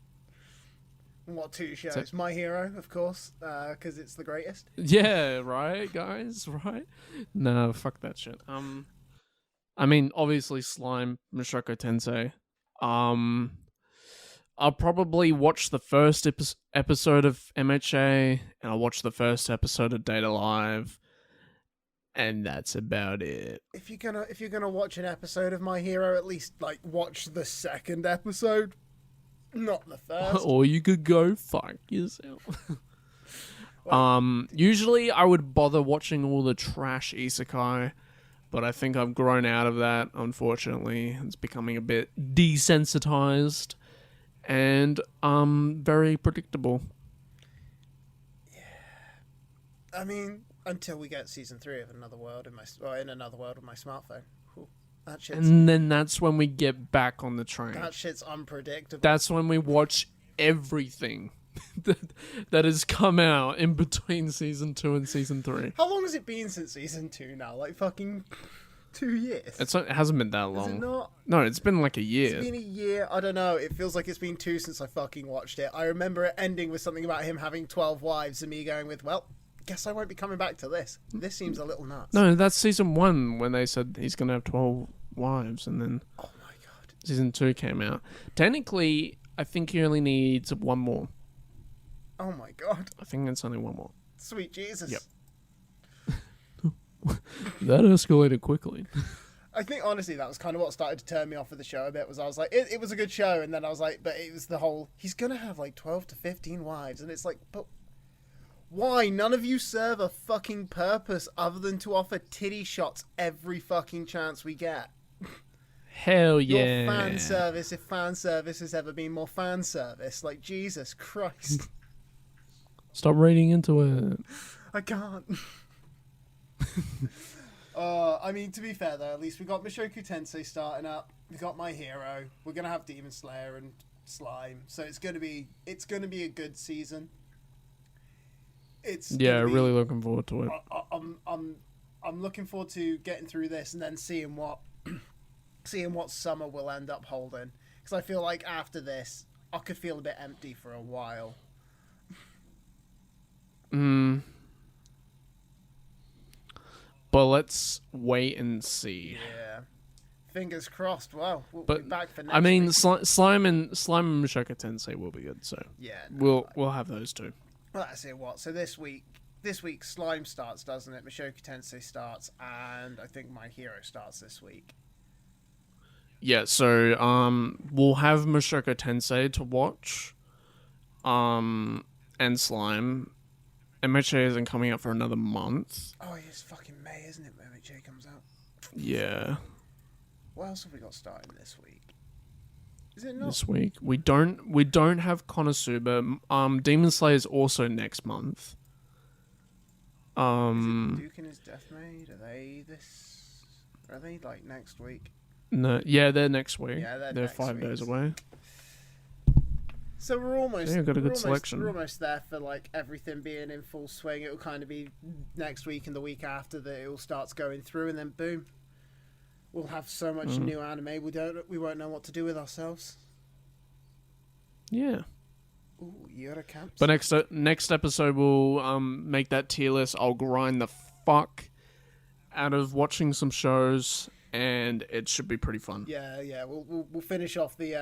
What 2 shows? My Hero, of course, because it's the greatest. Yeah, right, guys, right? No, fuck that shit. I mean, obviously, Slime, Mushoku Tensei. I'll probably watch the first episode of MHA, and I'll watch the first episode of Data Live, and that's about it. If you're gonna watch an episode of My Hero, at least like watch the second episode, not the first. Or you could go fuck yourself. Usually I would bother watching all the trash isekai, but I think I've grown out of that, unfortunately. It's becoming a bit desensitized and very predictable. Yeah. I mean, until we get season 3 of Another World in Another World with my smartphone. Whew. That shit's, And then that's when we get back on the train. that shit's unpredictable. That's when we watch everything that has come out in between season 2 and season 3. How long has it been since season 2 now? Like fucking 2 years. It hasn't been that long. Is it not? No, it's been like a year. It's been a year. I don't know. It feels like it's been 2 since I fucking watched it. I remember it ending with something about him having 12 wives and me going with, well, guess I won't be coming back to this. This seems a little nuts. No, that's season 1 when they said he's going to have 12 wives, and then Oh my god. season 2 came out. Technically, I think he only needs 1 more. Oh my god. I think it's only 1 more. Sweet Jesus. Yep. That escalated quickly. I think honestly that was kind of what started to turn me off of the show a bit. Was I was like, it was a good show, and then I was like, but it was the whole he's gonna have like 12 to 15 wives, and it's like, but Why? None of you serve a fucking purpose other than to offer titty shots every fucking chance we get. Hell Your yeah. fan service, if fan service has ever been more fan service. Like, Jesus Christ. Stop reading into it. I can't. I mean, to be fair though, at least we got Mushoku Tensei starting up. We got My Hero. We're gonna have Demon Slayer and Slime, so it's gonna be a good season. Really looking forward to it. I'm looking forward to getting through this and then seeing what summer will end up holding. Because I feel like after this, I could feel a bit empty for a while. But let's wait and see. Yeah. Fingers crossed. Well, we'll be back for next I mean, week. Slime and Mushoku Tensei will be good. So Yeah. we'll have those two. Well, that's it. What? So this week Slime starts, doesn't it? Mushoku Tensei starts, and I think My Hero starts this week. Yeah. So we'll have Mushoku Tensei to watch. And Slime. MHA isn't coming out for another month. Oh, it's fucking May, isn't it? When MHA comes out. Yeah. What else have we got starting this week? Is it not? This week we don't have Konosuba. Demon Slayer is also next month. Is it Duke and his Death Maid? Are they like next week? No, yeah, they're next week. Yeah, they're they're next 5 week. days away. So we're almost. Yeah, got a good selection. We're almost there for like everything being in full swing. It will kind of be next week and the week after that it all starts going through, and then boom, we'll have so much new anime we won't know what to do with ourselves. Yeah. Ooh, Yura Camps. But next episode we'll make that tier list. I'll grind the fuck out of watching some shows, and it should be pretty fun. Yeah. We'll finish off the.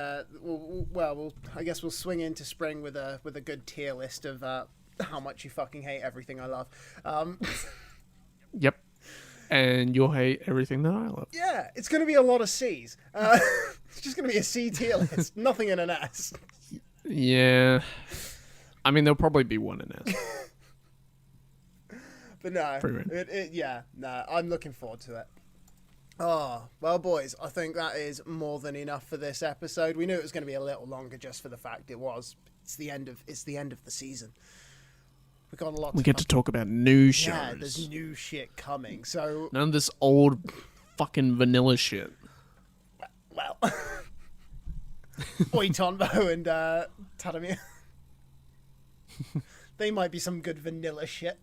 I guess we'll swing into spring with a good tier list of how much you fucking hate everything I love. Yep. And you'll hate everything that I love. Yeah, it's going to be a lot of C's. It's just going to be a C tier list, nothing in an S. Yeah. I mean, there'll probably be one in S. But no, I'm looking forward to it. Oh, well, boys, I think that is more than enough for this episode. We knew it was going to be a little longer just for the fact it's the end of the season. We got a lot. We get to talk about new shows. Yeah, there's new shit coming. So none of this old fucking vanilla shit. Well, Oi Tonbo and Tadaima. They might be some good vanilla shit.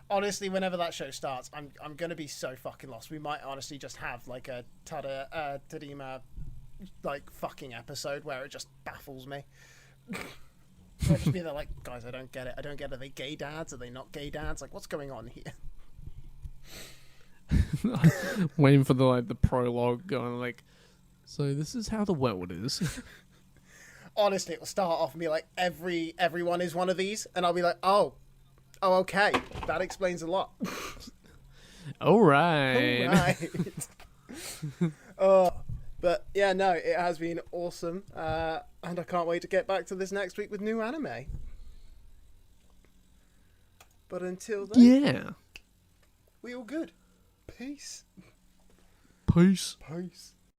Honestly, whenever that show starts, I'm gonna be so fucking lost. We might honestly just have like a Tadaima like fucking episode where it just baffles me. I'll just be there like, guys, I don't get it. Are they gay dads? Are they not gay dads? Like, what's going on here? Waiting for the prologue going like, so this is how the world is. Honestly, it will start off and be like, everyone is one of these, and I'll be like, oh, okay, that explains a lot. All right. But yeah, no, it has been awesome, and I can't wait to get back to this next week with new anime. But until then, yeah, we all good. Peace. Peace. Peace.